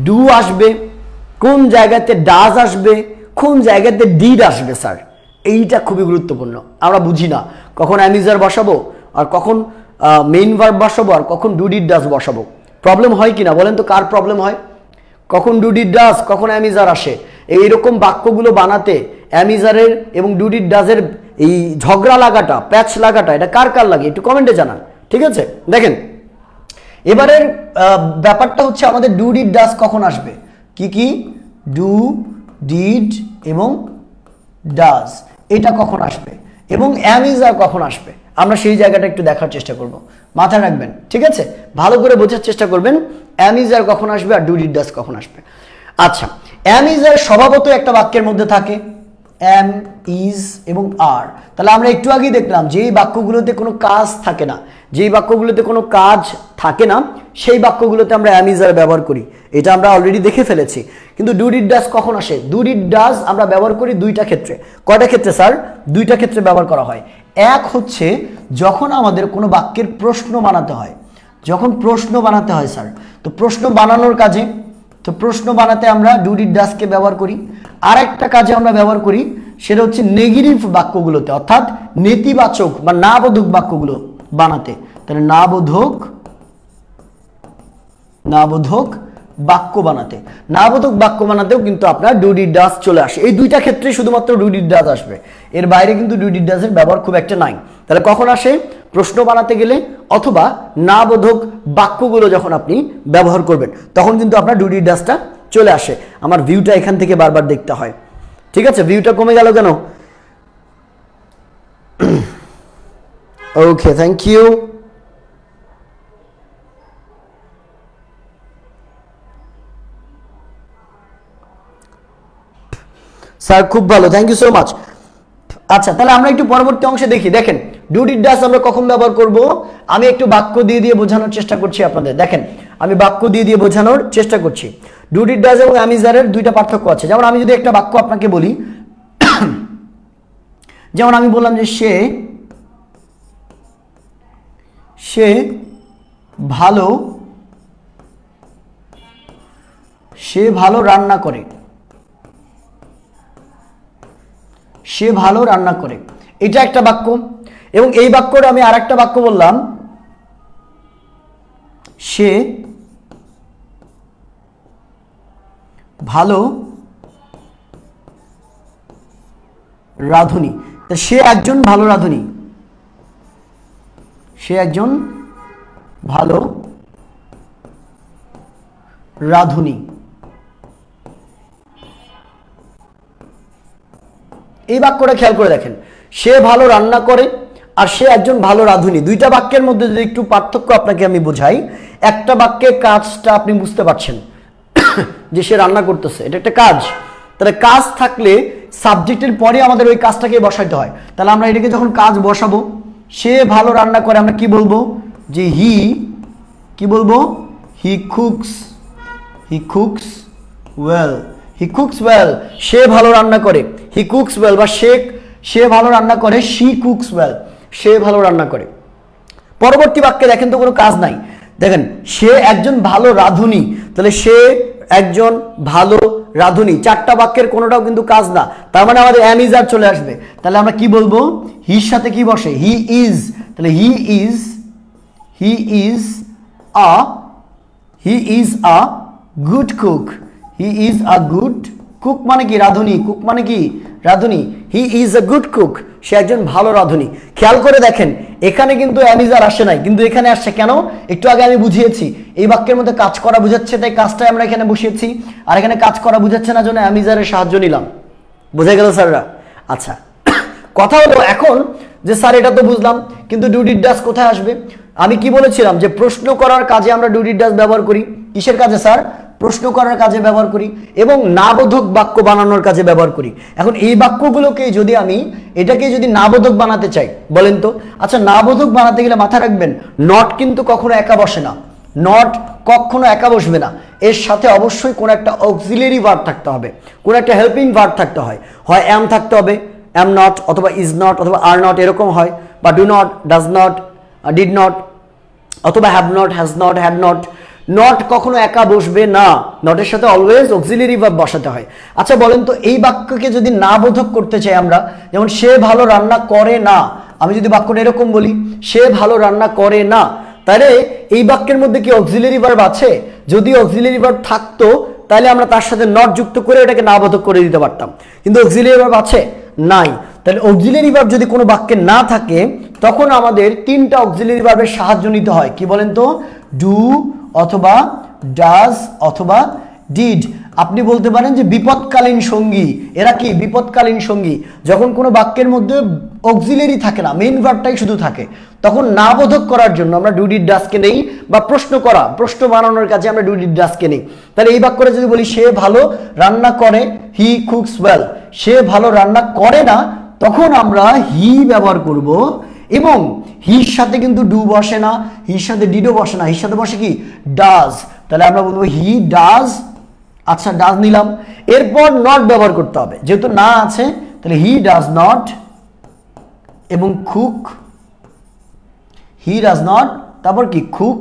ডু আসবে, কোন জায়গাতে ডাজ আসবে, কোন জায়গাতে ডিড আসবে স্যার, এইটা খুবই গুরুত্বপূর্ণ। আমরা বুঝি না কখন অ্যামিজার বসাবো আর কখন মেইন ভার্ব বসাবো আর কখন ডু ডিড ডাজ বসাবো। প্রবলেম হয় কিনা বলেন তো, কার প্রবলেম হয়? কখন ডু ডিড ডাজ, কখন অ্যামিজার আসে, এইরকম বাক্যগুলো বানাতে অ্যামিজারের এবং ডু ডিড ডাজের এই ঝগড়া লাগাটা, প্যাচ লাগাটা, এটা কার কার লাগে একটু কমেন্টে জানান, ঠিক আছে? দেখেন এবারের ব্যাপারটা হচ্ছে আমাদের ডু ডিড ডাজ কখন আসবে, কি কি? ডু ডিড এবং ডাজ এটা কখন আসবে এবং অ্যামিজার কখন আসবে, আমরা সেই জায়গাটা একটু দেখার চেষ্টা করব, মাথায় রাখবেন, ঠিক আছে? ভালো করে বোঝার চেষ্টা করবেন অ্যামিজার কখন আসবে আর ডু ডিড ডাজ কখন আসবে। আচ্ছা, অ্যামিজার স্বভাবত একটা বাক্যের মধ্যে থাকে, অ্যাম, ইজ এবং আর। তাহলে আমরা একটু আগেই দেখলাম যেই বাক্যগুলোতে কোনো কাজ থাকে না, যেই বাক্যগুলোতে কোনো কাজ থাকে না সেই বাক্যগুলোতে আমরা অ্যামিজার ব্যবহার করি, এটা আমরা অলরেডি দেখে ফেলেছি। কিন্তু ডু ডিড ডাজ কখন আসে? ডু ডিড ডাজ আমরা ব্যবহার করি দুইটা ক্ষেত্রে। কয়টা ক্ষেত্রে স্যার? দুইটা ক্ষেত্রে ব্যবহার করা হয়। এক হচ্ছে যখন আমাদের কোনো বাক্যের প্রশ্ন বানাতে হয়, যখন প্রশ্ন বানাতে হয় স্যার, তো প্রশ্ন বানানোর কাজে, তো প্রশ্ন বানাতে আমরা ডু ডিড ডাজকে ব্যবহার করি। আর একটা কাজে আমরা ব্যবহার করি, সেটা হচ্ছে নেগেটিভ বাক্যগুলোতে, অর্থাৎ নেতিবাচক বা না বোধক বাক্যগুলো বানাতে। তাহলে না বোধক বাক্য বানাতে, না বোধক বাক্য বানাতেও কিন্তু আপনার ডু ডিড ডাজ চলে আসে। এই দুইটা ক্ষেত্রে শুধুমাত্র ডু ডিড ডাজ আসবে, এর বাইরে কিন্তু ডু ডিড ডাজের ব্যবহার খুব একটা নাই। তাহলে কখন আসে? প্রশ্ন বানাতে গেলে অথবা না বোধক বাক্যগুলো যখন আপনি ব্যবহার করবেন তখন কিন্তু আপনার ডু ডিড ডাজটা চলে আসে। আমার ভিউটা এখান থেকে বারবার দেখতে হয়, ঠিক আছে? ভিউটা কমে গেল কেন? ওকে, থ্যাংক ইউ। স্যার খুব ভালো, থ্যাংক ইউ সো মাচ। আচ্ছা, তাহলে আমরা একটু পরবর্তী অংশে দেখি। দেখেন ডু ডিড ডাজ আমরা কখন ব্যবহার করব, আমি একটু বাক্য দিয়ে দিয়ে বোঝানোর চেষ্টা করছি আপনাদের। দেখেন আমি বাক্য দিয়ে দিয়ে বোঝানোর চেষ্টা করছি। ডু ডিড ডাজ এবং অ্যামিজারের দুইটা পার্থক্য আছে। যেমন আমি যদি একটা বাক্য আপনাকে বলি, যেমন আমি বললাম যে সে ভালো রান্না করে, সে ভালো রান্না করে, এটা একটা বাক্য। এবং এই বাক্যটা আমি আর একটা বাক্য বললাম, সে ভালো রাঁধুনি, সে একজন ভালো রাঁধুনি, সে একজন ভালো রাঁধুনি। এই বাক্যটা খেয়াল করে দেখেন, সে ভালো রান্না করে আর সে একজন ভালো রাঁধুনি, দুইটা বাক্যের মধ্যে যদি একটু পার্থক্য আপনাকে আমি বোঝাই, একটা বাক্যের কাজটা আপনি বুঝতে পারছেন যে সে রান্না করতেছে, এটা একটা কাজ, তাহলে কাজ থাকলে সাবজেক্টের পরে আমাদের ওই কাজটাকে বসাইতে হয়। তাহলে আমরা এটাকে যখন কাজ বসাবো, সে ভালো রান্না করে, আমরা কি বলবো যে কি বলবো, হি কুকস ওয়েল, হি কুকস ওয়েল, সে ভালো রান্না করে, হি কুকস ওয়েল, বা সে ভালো রান্না করে, শি কুকস ওয়েল, সে ভালো রান্না করে। পরবর্তী বাক্যে দেখেন তো কোনো কাজ নাই, দেখেন সে একজন ভালো রাঁধুনি, তাহলে সে একজন ভালো রাঁধুনি, চারটা বাক্যের কোনোটাও কিন্তু কাজ না, তার মানে আমাদের এম ইজ আর চলে আসবে। তাহলে আমরা কি বলবো, হির সাথে কি বসে, হি ইজ, তাহলে he is a good cook, he is a good cook মানে কি রাঁধুনি, কুক মানে কি রাঁধুনি, he is a good cook, সে একজন ভালো রাঁধুনি। খেয়াল করে দেখেন এখানে কিন্তু অ্যামিজার আসে নাই, কিন্তু এখানে আসছে কেন, একটু আগে আমি বুঝিয়েছি, এই বাক্যের মধ্যে কাজ করা বুঝাচ্ছে তাই কাজটাই আমরা এখানে বসিয়েছি, আর এখানে কাজ করা বুঝাচ্ছে না জন্য অ্যামিজারের সাহায্য নিলাম। বোঝা গেল স্যাররা? আচ্ছা, কথা হলো এখন যে স্যার এটা তো বুঝলাম, কিন্তু ডু ডিড ডাজ কোথায় আসবে? আমি কি বলেছিলাম যে প্রশ্ন করার কাজে আমরা ডু ডিড ডাজ ব্যবহার করি। কিসের কাজে স্যার? প্রশ্ন করার কাজে ব্যবহার করি এবং নাবোধক বাক্য বানানোর কাজে ব্যবহার করি। এখন এই বাক্যগুলোকে যদি আমি এটাকে যদি নাবোধক বানাতে চাই, বলেন তো, আচ্ছা নাবোধক বানাতে গেলে মাথায় রাখবেন নট কিন্তু কখনো একা বসে না, নট কখনো একা বসবে না, এর সাথে অবশ্যই কোনো একটা অক্সিলারি ভার্ব থাকতে হবে, কোনো একটা হেল্পিং ভার্ব থাকতে হয় অ্যাম থাকতে হবে, অ্যাম নট অথবা ইজ নট অথবা আর নট এরকম হয়, বা do not, does not, did not অথবা have not, has not, had not. Not কখনো একা বসবে না, নটের সাথে অলওয়েজ অক্সিলারি ভার্ব বসাতে হয়। আচ্ছা বলেন তো এই বাক্যকে যদি না বোধক করতে চাই আমরা, যেমন সে ভালো রান্না করে না, আমি যদি বাক্যটা এরকম বলি সে ভালো রান্না করে না, তাহলে এই বাক্যের মধ্যে কি অক্সিলারি ভার্ব আছে? যদি অক্সিলারি ভার্ব থাকতো তাহলে আমরা তার সাথে নট যুক্ত করে এটাকে না বোধক করে দিতে পারতাম, কিন্তু অক্সিলারি ভার্ব আছে নাই। তাহলে অক্সিলারি ভার্ব যদি কোনো বাক্যে না থাকে তখন আমাদের তিনটা অক্সিলারি ভার্বের সাহায্য নিতে হয়। কি বলেন তো? ডু অথবা ডাজ অথবা ডিড। আপনি বলতে পারেন যে বিপদকালীন সঙ্গী, এরা কি বিপদকালীন সঙ্গী। যখন কোনো বাক্যের মধ্যে অক্সিলারি থাকে না, মেইন ভার্বটাই শুধু থাকে, তখন না বোধক করার জন্য আমরা ডু ডিড ডাজকে নেই, বা প্রশ্ন বানানোর কাজে আমরা ডু ডিড ডাজকে নেই। তাহলে এই বাক্যটা যদি বলি সে ভালো রান্না করে, হি কুকস ওয়েল, সে ভালো রান্না করে না, তখন আমরা হি ব্যবহার করব, এবং হির সাথে কিন্তু ডু বসে না, হির সাথে ডিডও বসে না, হির সাথে বসে কি ডাজ। তাহলে আমরা বলবো হি ডাজ, আচ্ছা ডাজ নিলাম, এরপর নট ব্যবহার করতে হবে, যেহেতু না আছে তাহলে হি ডাজ নট, এবং কুক, হি ডাজ নট, তারপর কি কুক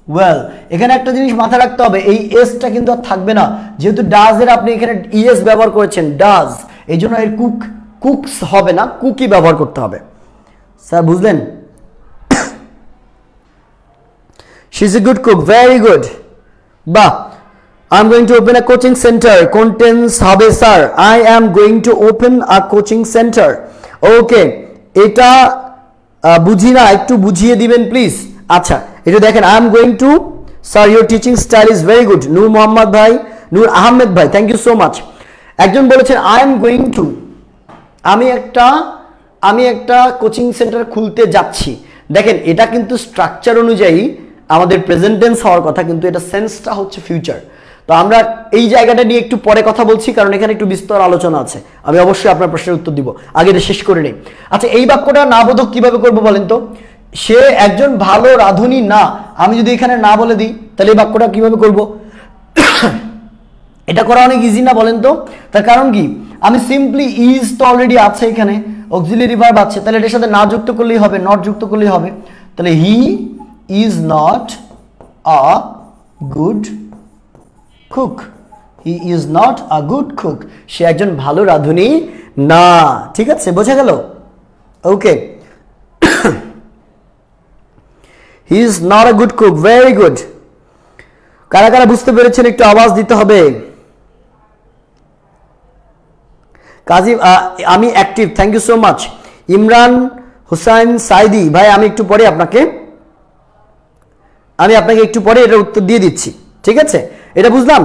ওয়েল। এখানে একটা জিনিস মাথায় রাখতে হবে, এই এসটা কিন্তু আর থাকবে না, যেহেতু ডাজ এর আপনি এখানে ইএস ব্যবহার করেছেন ডাজ, এই জন্য এর কুকস হবে না, কুকি ব্যবহার করতে হবে। স্যার বুঝলেন? She is a good cook, very good, বাহ। I am going to open a coaching centre, contents হবে sir, I am going to open a coaching centre. Okay, এটা বুঝি না, একটু বুঝিয়ে দিবেন প্লিজ। আচ্ছা এটা দেখেন, I am going to, sir your teaching style is very good. Noor Mohammad ভাই, নূর আহমেদ ভাই, থ্যাংক ইউ সো মাচ। একজন বলেছেন আই এম গোয়িং টু, আমি একটা কোচিং সেন্টার খুলতে যাচ্ছি। দেখেন এটা কিন্তু স্ট্রাকচার অনুযায়ী আমাদের প্রেজেন্ট টেন্স হওয়ার কথা, কিন্তু এটা সেন্সটা হচ্ছে ফিউচার। তো আমরা এই জায়গাটা নিয়ে একটু পরে কথা বলছি, কারণ এখানে একটু বিস্তর আলোচনা আছে, আমি অবশ্যই আপনার প্রশ্নের উত্তর দিব, আগে এটা শেষ করে নেই। আচ্ছা এই বাক্যটা না বোধক কিভাবে করবো বলেন তো? সে একজন ভালো রাঁধুনি না, আমি যদি এখানে না বলে দিই তাহলে এই বাক্যটা কিভাবে করব? এটা করা অনেক ইজি না বলেন তো? তার কারণ কি, আমি সিম্পলি ইজ তো অলরেডি আছে, এখানে অক্সিলারি ভার্ব আছে, তাহলে এটার সাথে না যুক্ত করলেই হবে, নট যুক্ত করলেই হবে। তাহলে he is not a good cook, he is not a good cook, সে একজন ভালো রাঁধুনি না। ঠিক আছে, বোঝা গেল? Okay, he is not a good cook, very good. কারা কারা বুঝতে পেরেছেন একটু আওয়াজ দিতে হবে। কাজী আমি active, thank you so much. Imran Hussain Saidi ভাই, আমি একটু পরে আপনাকে একটু পরে এটার উত্তর দিয়ে দিচ্ছি, ঠিক আছে? এটা বুঝলাম।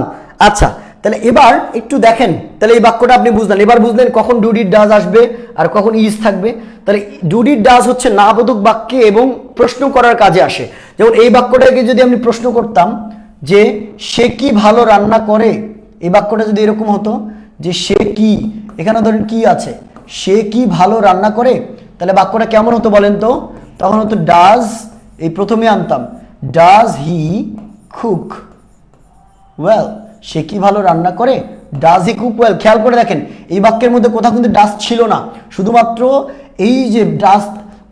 আচ্ছা তাহলে এবার একটু দেখেন, তাহলে এই বাক্যটা আপনি বুঝলেন, এবার বুঝলেন কখন ডু ডিড ডাজ আসবে আর কখন ইজ থাকবে। তাহলে ডু ডিড ডাজ হচ্ছে নাবোধক বাক্যে এবং প্রশ্ন করার কাজে আসে। যেমন এই বাক্যটাকে যদি আমি প্রশ্ন করতাম যে সে কি ভালো রান্না করে, এই বাক্যটা যদি এরকম হতো যে সে কি, এখানে ধরেন কি আছে, সে কি ভালো রান্না করে, তাহলে বাক্যটা কেমন হতো বলেন তো? তখন হতো ডাজ, এই প্রথমে আনতাম ডাজ হি কুক ওয়েল, সে কি ভালো রান্না করে, ডাজ হি কুক ওয়েল। খেয়াল করে দেখেন এই বাক্যের মধ্যে কোথাও কিন্তু ডাজ ছিল না, শুধুমাত্র এই যে ডাজ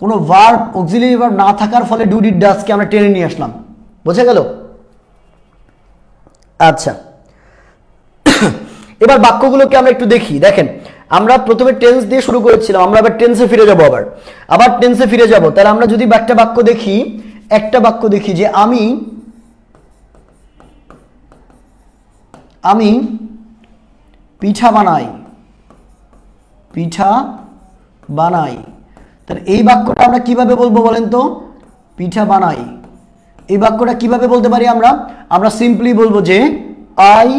কোনো ভার্ব অক্সিলারি ভার্ব না থাকার ফলে ডু ডিড ডাজকে আমরা টেনে নিয়ে আসলাম। বোঝা গেল? আচ্ছা, এবার বাক্যগুলোকে আমরা একটু দেখি। দেখেন আমরা প্রথমে টেন্স দিয়ে শুরু করেছিলাম, আমরা আবার টেন্সে ফিরে যাব, আবার টেন্সে ফিরে যাব। তাহলে আমরা যদি একটা বাক্য দেখি, একটা বাক্য দেখি যে আমি পিঠা বানাই, পিঠা বানাই। তাহলে এই বাক্যটা আমরা কিভাবে বলবো বলেন তো? পিঠা বানাই। এই বাক্যটা কিভাবে বলতে পারি আমরা? আমরা সিম্পলি বলবো যে আই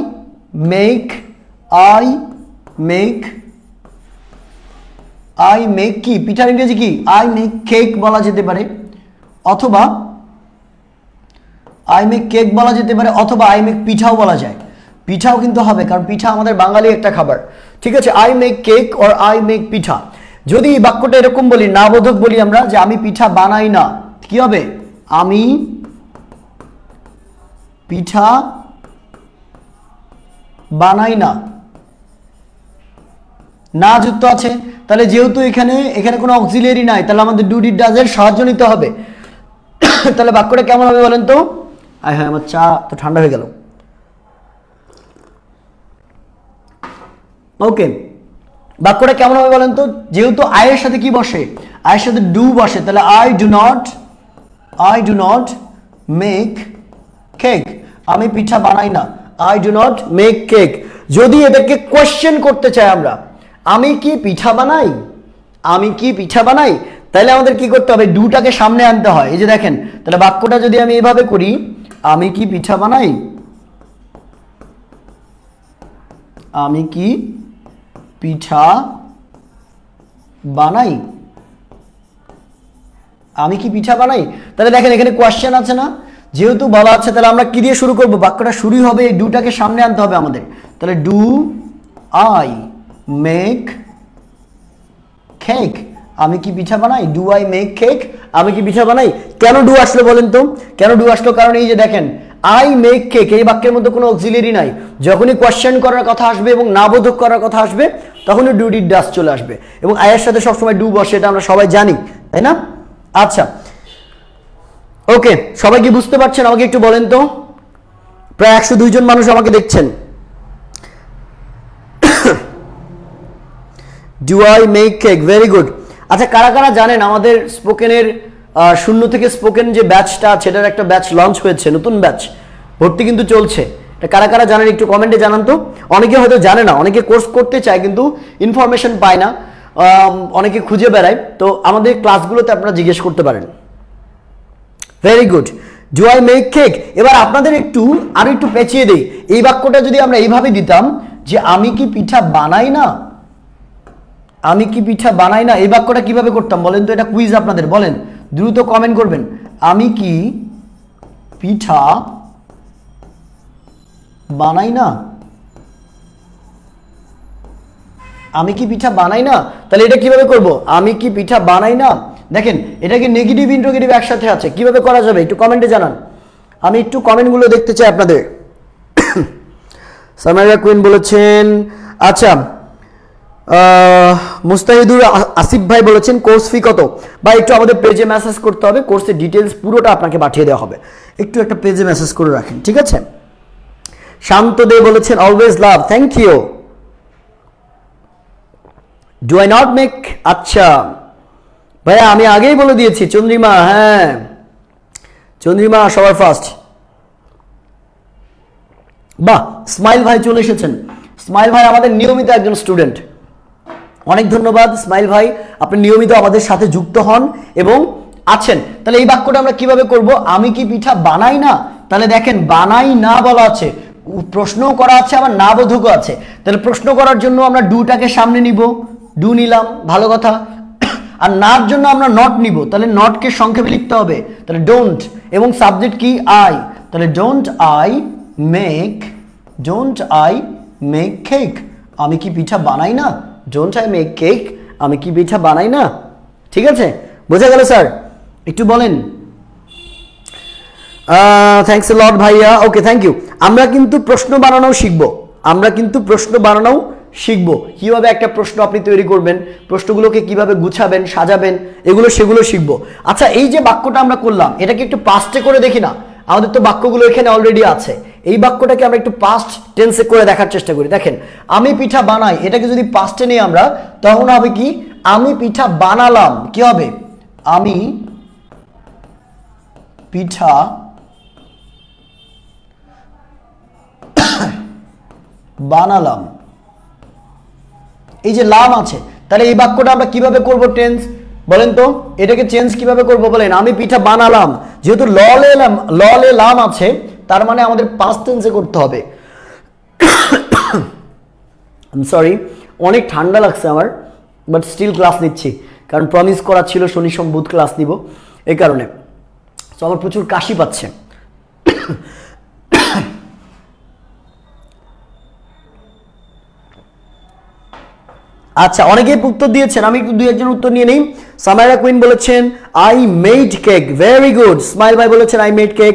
মেক কি, পিঠার ইংরেজি কি? আই মেক কেক বলা যেতে পারে, অথবা আই মেক কেক বলা যেতে পারে, অথবা আই মেক পিঠাও বলা যায়। পিঠাও কিন্তু হবে, কারণ পিঠা আমাদের বাঙালি একটা খাবার। ঠিক আছে, I make cake or I make pitha. যদি এই বাক্যটা এরকম বলি, না বোধক বলি আমরা যে আমি পিঠা বানাই না, কি হবে? আমি পিঠা বানাই না, না যুক্ত আছে। তাহলে যেহেতু এখানে কোনো অক্সিলিয়ারি নাই, তাহলে আমাদের ডু ডিড ডাজ এর সাহায্য নিতে হবে। তাহলে বাক্যটা কেমন হবে বলেন তো? হ্যাঁ, আমার চা তো ঠান্ডা হয়ে গেল। ওকে, বাক্যটা কেমন হবে বলেন তো? যেহেতু আয়ের সাথে কি বসে? আয়ের সাথে ডু বসে, তাহলে I do not make cake, আমি পিঠা বানাই না, I do not make cake. যদি এটাকে কোয়েশ্চেন করতে চাই আমরা, আমি কি পিঠা বানাই, আমি কি পিঠা বানাই, তাহলে আমাদের কি করতে হবে? ডুটাকে সামনে আনতে হয়। এই যে দেখেন, তাহলে বাক্যটা যদি আমি এভাবে করি, আমি কি পিঠা বানাই, আমি কি পিঠা বানাই, আমি কি পিঠা বানাই। তাহলে দেখেন এখানে কোয়েশ্চেন আছে না? যেহেতু বলা আছে, তাহলে আমরা কি দিয়ে শুরু করব? বাক্যটা শুরু হবে, এই ডুটাকে সামনে আনতে হবে আমাদের। তাহলে ডু আই মেক কেক, আমি কি পিঠা বানাই, ডু আই মেক কেক, আমি কি পিঠা বানাই। কেন ডু আসলো বলেন তো? কেন ডু আসলো? কারণ এই যে দেখেন আই মেক কেক, এই বাক্যের মধ্যে কোনো অক্সিলারি নাই। যখনই কোয়েশ্চেন করার কথা আসবে এবং না বোধক করার কথা আসবে, তখনই ডু ডিড ডাজ চলে আসবে, এবং আয়ের সাথে সবসময় ডু বসে, এটা আমরা সবাই জানি, তাই না? আচ্ছা, ওকে, সবাই কি বুঝতে পারছেন? আমাকে একটু বলেন তো। প্রায় 102 জন মানুষ আমাকে দেখছেন। Do I make cake, very good. আচ্ছা, কারা কারা জানেন আমাদের স্পোকেনের শূন্য থেকে স্পোকেন যে ব্যাচটা আছে, এটার একটা ব্যাচ লঞ্চ হয়েছে, নতুন ব্যাচ ভর্তি কিন্তু চলছে। এটা কারা কারা জানেন একটু কমেন্টে জানান তো। অনেকে হয়তো জানে না, অনেকে কোর্স করতে চায় কিন্তু ইনফরমেশন পায় না, অনেকে খুঁজে বেড়ায়। তো আমাদের ক্লাসগুলোতে আপনারা জিজ্ঞেস করতে পারেন। Very good, do I make cake. এবার আপনাদের আরো একটু পেঁচিয়ে দেই। এই বাক্যটা যদি আমরা এইভাবে দিতাম যে আমি কি পিঠা বানাই না, আমি কি পিঠা বানাই না, এই বাক্যটা কিভাবে করতাম বলেন তো? এটা কুইজ আপনাদের, বলেন, দ্রুত কমেন্ট করবেন। আমি কি পিঠা বানাই না, আমি কি পিঠা বানাই না। তাহলে এটা কিভাবে করব? আমি কি পিঠা বানাই না। দেখেন এটাকে নেগেটিভ ইন্টারোগেটিভ একসাথে আছে, কিভাবে করা যাবে একটু কমেন্টে জানান। আমি একটু কমেন্টগুলো দেখতে চাই আপনাদের। সামাইরা কুইন বলেছেন, আচ্ছা, মুস্তাহিদুর আসিফ ভাই বলেছেন কোর্স ফি কত? ভাই একটু আমাদের পেজে মেসেজ করতে হবে, কোর্সের ডিটেলস পুরোটা আপনাকে পাঠিয়ে দেওয়া হবে, একটু একটা পেজে মেসেজ করে রাখেন, ঠিক আছে? শান্ত দে বলেছেন always love, thank you. Do I not make, আচ্ছা ভাইয়া আমি আগেই বলে দিয়েছি। চন্দ্রিমা, হ্যাঁ চন্দ্রিমা সবার ফার্স্ট। বাহ, স্মাইল ভাই চলে এসেছেন। স্মাইল ভাই আমাদের নিয়মিত একজন স্টুডেন্ট, অনেক ধন্যবাদ স্মাইল ভাই, আপনি নিয়মিত আমাদের সাথে যুক্ত হন এবং আছেন। তাহলে এই বাক্যটা আমরা কিভাবে করব? আমি কি পিঠা বানাই না। তাহলে দেখেন বানাই না বলা আছে, প্রশ্নও করা আছে, আবার না বোধকও আছে। তাহলে প্রশ্ন করার জন্য আমরা ডুটাকে সামনে নিব, ডু নিলাম, ভালো কথা। আর নার জন্য আমরা নট নিব, তাহলে নটকে সংক্ষেপে লিখতে হবে, তাহলে ডোন্ট, এবং সাবজেক্ট কি? আই। তাহলে ডোন্ট আই মেক কেক, আমি কি পিঠা বানাই না? Don't I make cake? আমি কি পিঠা বানাই না? ঠিক আছে, বোঝা গেল স্যার? একটু বলেন। থ্যাঙ্কস এ লট ভাইয়া। ওকে, থ্যাংক ইউ। আমরা কিন্তু প্রশ্ন বানানো শিখবো, শিখবো কিভাবে একটা প্রশ্ন আপনি তৈরি করবেন, প্রশ্নগুলোকে কিভাবে গুছাবেন, সাজাবেন, সেগুলো শিখবো। আচ্ছা, এই যে বাক্যটা আমরা করলাম, এটাকে একটু পাস্টে করে দেখি না? আমাদের তো বাক্যগুলো এখানে অলরেডি আছে, এই বাক্যটাকে আমরা একটু পাস্ট টেন্সে করে দেখার চেষ্টা করি। দেখেন, আমি পিঠা বানাই, এটাকে যদি পাস্টে নিই আমরা, তখন হবে কি? আমি পিঠা বানালাম। কি হবে? আমি পিঠা বানালাম। এই যে লাম আছে, তাহলে এই বাক্যটা আমরা কিভাবে করব টেন্স বলেন তো? এটাকে চেঞ্জ কিভাবে করব বলেন? আমি পিঠা বানালাম, যেহেতু ললে লাম আছে, তার মানে আমাদের পাস্ট টেন্সে করতে হবে। সরি, অনেক ঠান্ডা লাগছে আমার, বাট স্টিল ক্লাস নিচ্ছি, কারণ প্রমিস করা ছিল শনি সোম বুধ ক্লাস নিব, এই কারণে। তো আমার প্রচুর কাশি পাচ্ছে। আচ্ছা, অনেকেই উত্তর দিয়েছেন, আমি একটু দুই একজন উত্তর নিয়ে নেই। সামাইরা কুইন বলেছেন I made cake, very good. Smile ভাই বলেছেন I made cake.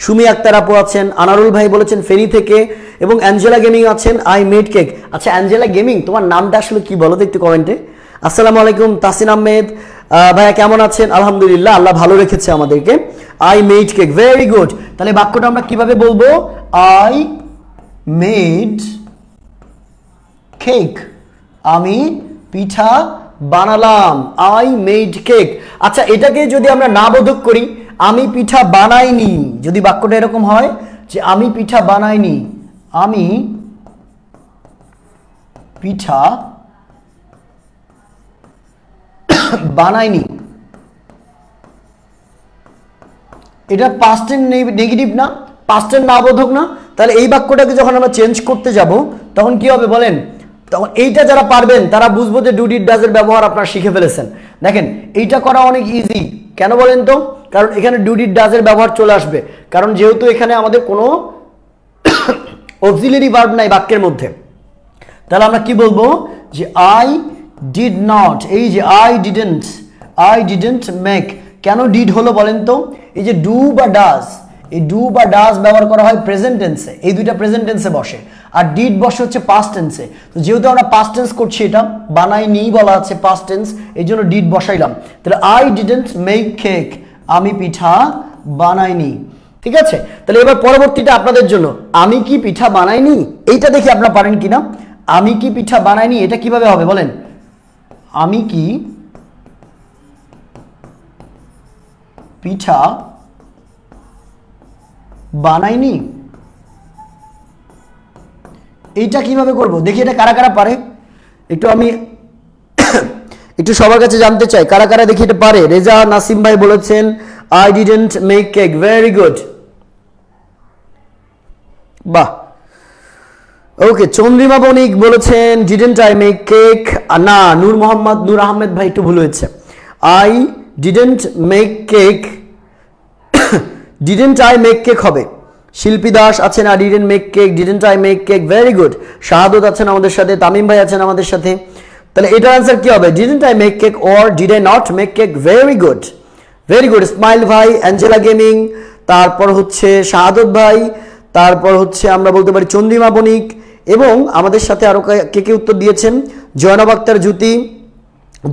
Sumi Akter আপু আছেন, আনারুল ভাই বলেছেন ফেনী থেকে, এবং অ্যাঞ্জেলা গেমিং আছেন আই মেড কেক। আচ্ছা, অ্যাঞ্জেলা গেমিং, তোমার নামটা আসলে কি বলো তো একটু কমেন্টে। আসসালামু আলাইকুম তাসিন আহমেদ ভাইয়া, কেমন আছেন? আলহামদুলিল্লাহ, আল্লাহ ভালো রেখেছে আমাদেরকে। I made cake, very good. তাহলে বাক্যটা আমরা কিভাবে বলবো? আই মেড কেক, আমি পিঠা বানালাম। I made cake. আচ্ছা, এটাকে যদি আমরা না বোধক করি, আমি পিঠা বানাইনি, যদি বাক্যটা এরকম হয় যে আমি পিঠা বানাইনি, আমি পিঠা বানাইনি, এটা পাস্টের নেগেটিভ না, পাস্টের না বোধক না? তাহলে এই বাক্যটাকে যখন আমরা চেঞ্জ করতে যাব, তখন কি হবে বলেন? তখন এইটা যারা পারবেন তারা বুঝবো যে ডু ডিড ডাজ এর ব্যবহার আপনারা শিখে ফেলেছেন। দেখেন, এইটা করা অনেক ইজি। কেন বলেন তো? কারণ এখানে ডু ডিড ডাজ এর ব্যবহার চলে আসবে, কারণ যেহেতু এখানে আমাদের কোনো অক্সিলারি ভার্ব নাই বাক্যের মধ্যে। তাহলে আমরা কি বলবো? যে আই ডিড নট, এই যে আই ডিডন্ট মেক। কেন ডিড হলো বলেন তো? এই যে ডু বা ডাজ, এই ডু বা ডাজ ব্যবহার করা হয় প্রেজেন্ট টেন্সে, এই দুইটা প্রেজেন্ট টেন্সে বসে, আর ডিড বসে হচ্ছে পাস্ট টেন্সে। তো যেহেতু আমরা পাস্ট টেন্স করছি, এটা বানাইনি বলা আছে পাস্ট টেন্স, এই জন্য ডিড বসাইলাম। তাহলে আই ডিডন্ট মেক কেক, আমি পিঠা বানাইনি। ঠিক আছে, তাহলে এবার পরবর্তীটা আপনাদের জন্য, আমি কি পিঠা বানাইনি, এইটা দেখি আপনারা পারেন কিনা। আমি কি পিঠা বানাইনি, এটা কিভাবে হবে বলেন? আমি কি পিঠা বানাইনি, এইটা কিভাবে করব দেখি, এটা কারা কারা পারে একটু আমি একটু সবার কাছে জানতে চাই, কারা কারা দেখি এটা পারে। রেজা নাসিম ভাই বলেছেন I didn't make cake, very good, বাহ। ওকে, চন্দ্রিমা বণিক বলেছেন ডিডন্ট আই মেক কেক, না, নূর আহমেদ ভাই একটু ভুল হয়েছে, I didn't make cake, didn't I make cake হবে। শিল্পী দাস আছেন I didn't make cake, didn't I make cake, very good. Shahadat আছেন আমাদের সাথে, তামিম ভাই আছেন আমাদের সাথে। তাহলে এটার আনসার কি হবে? Didn't I make cake or did I not make cake, very good, very good. Smile ভাই, অ্যাঞ্জেলা গেমিং, তারপর হচ্ছে শাহাদত ভাই, তারপর হচ্ছে আমরা বলতে পারি চন্দ্রিমা বণিক, এবং আমাদের সাথে আরো কে কে উত্তর দিয়েছেন, জয়নব আক্তার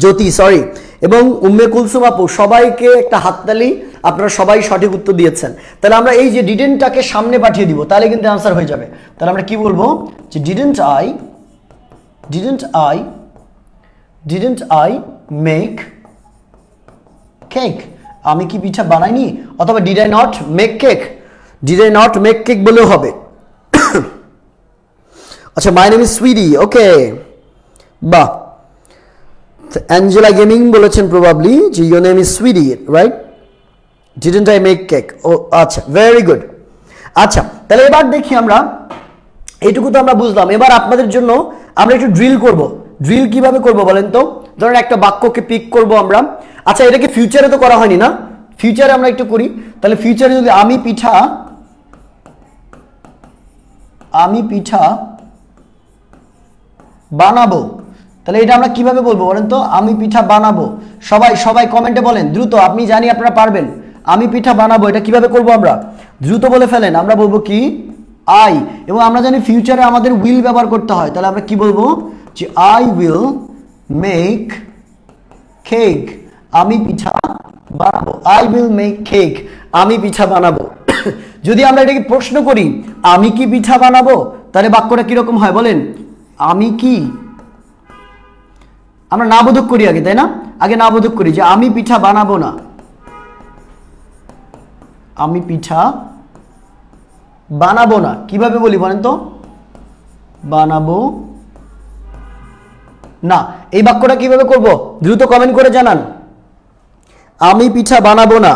জ্যোতি সরি, এবং উম্মে কুলসুম আপু, সবাইকে একটা হাততালি, আপনারা সবাই সঠিক উত্তর দিয়েছেন। তাহলে আমরা এই যে ডিডেন্টটাকে সামনে পাঠিয়ে দিব, তাহলে কিন্তু আনসার হয়ে যাবে। তাহলে আমরা কি বলবো? যে ডিডেন্ট আই মেক কেক, আমি কি পিঠা বানাইনি, অথবা did I not make cake বলেও হবে। আচ্ছা, my name is Sweety, okay, বাহ। অ্যাঞ্জেলা গেমিং বলেছেন প্রবাবলি যে your name is Sweety, right? Didn't I make cake, ও আচ্ছা, ভেরি গুড। আচ্ছা, তাহলে এবার দেখি আমরা, এইটুকু তো আমরা বুঝলাম। এবার আপনাদের জন্য আমরা একটু ড্রিল করব। ড্রিল কিভাবে করব বলেন তো? ধরেন একটা বাক্যকে পিক করব আমরা। আচ্ছা, এটাকে ফিউচারে তো করা হয়নি না, ফিউচারে আমরা একটু করি। তাহলে ফিউচারে যদি আমি পিঠা বানাবো, তাহলে এটা আমরা কিভাবে বলবো বলেন তো? আমি পিঠা বানাবো। সবাই সবাই কমেন্টে বলেন দ্রুত, আপনি জানি আপনারা পারবেন। আমি পিঠা বানাবো এটা কিভাবে করব আমরা? দ্রুত বলে ফেলেন। আমরা বলবো কি? আই। এবং আমরা জানি ফিউচারে আমাদের উইল ব্যবহার করতে হয়, তাহলে আমরা কি বলবো? যে আই উইল মেক কেক। আমি পিঠা বানাবো। I will make cake. আমি পিঠা বানাবো। যদি আমরা এটাকে প্রশ্ন করি আমি কি পিঠা বানাবো, তাহলে বাক্যটা কিরকম হয় বলেন? আমি কি, আমরা না বোধক করি আগে, তাই না? আগে না বোধক করি যে আমি পিঠা বানাবো না। আমি পিঠা বানাবো না, কিভাবে বলি বলেন তো? বানাবো না। এই বাক্যটা কিভাবে করব দ্রুত কমেন্ট করে জানান। আমি পিঠা বানাবো না।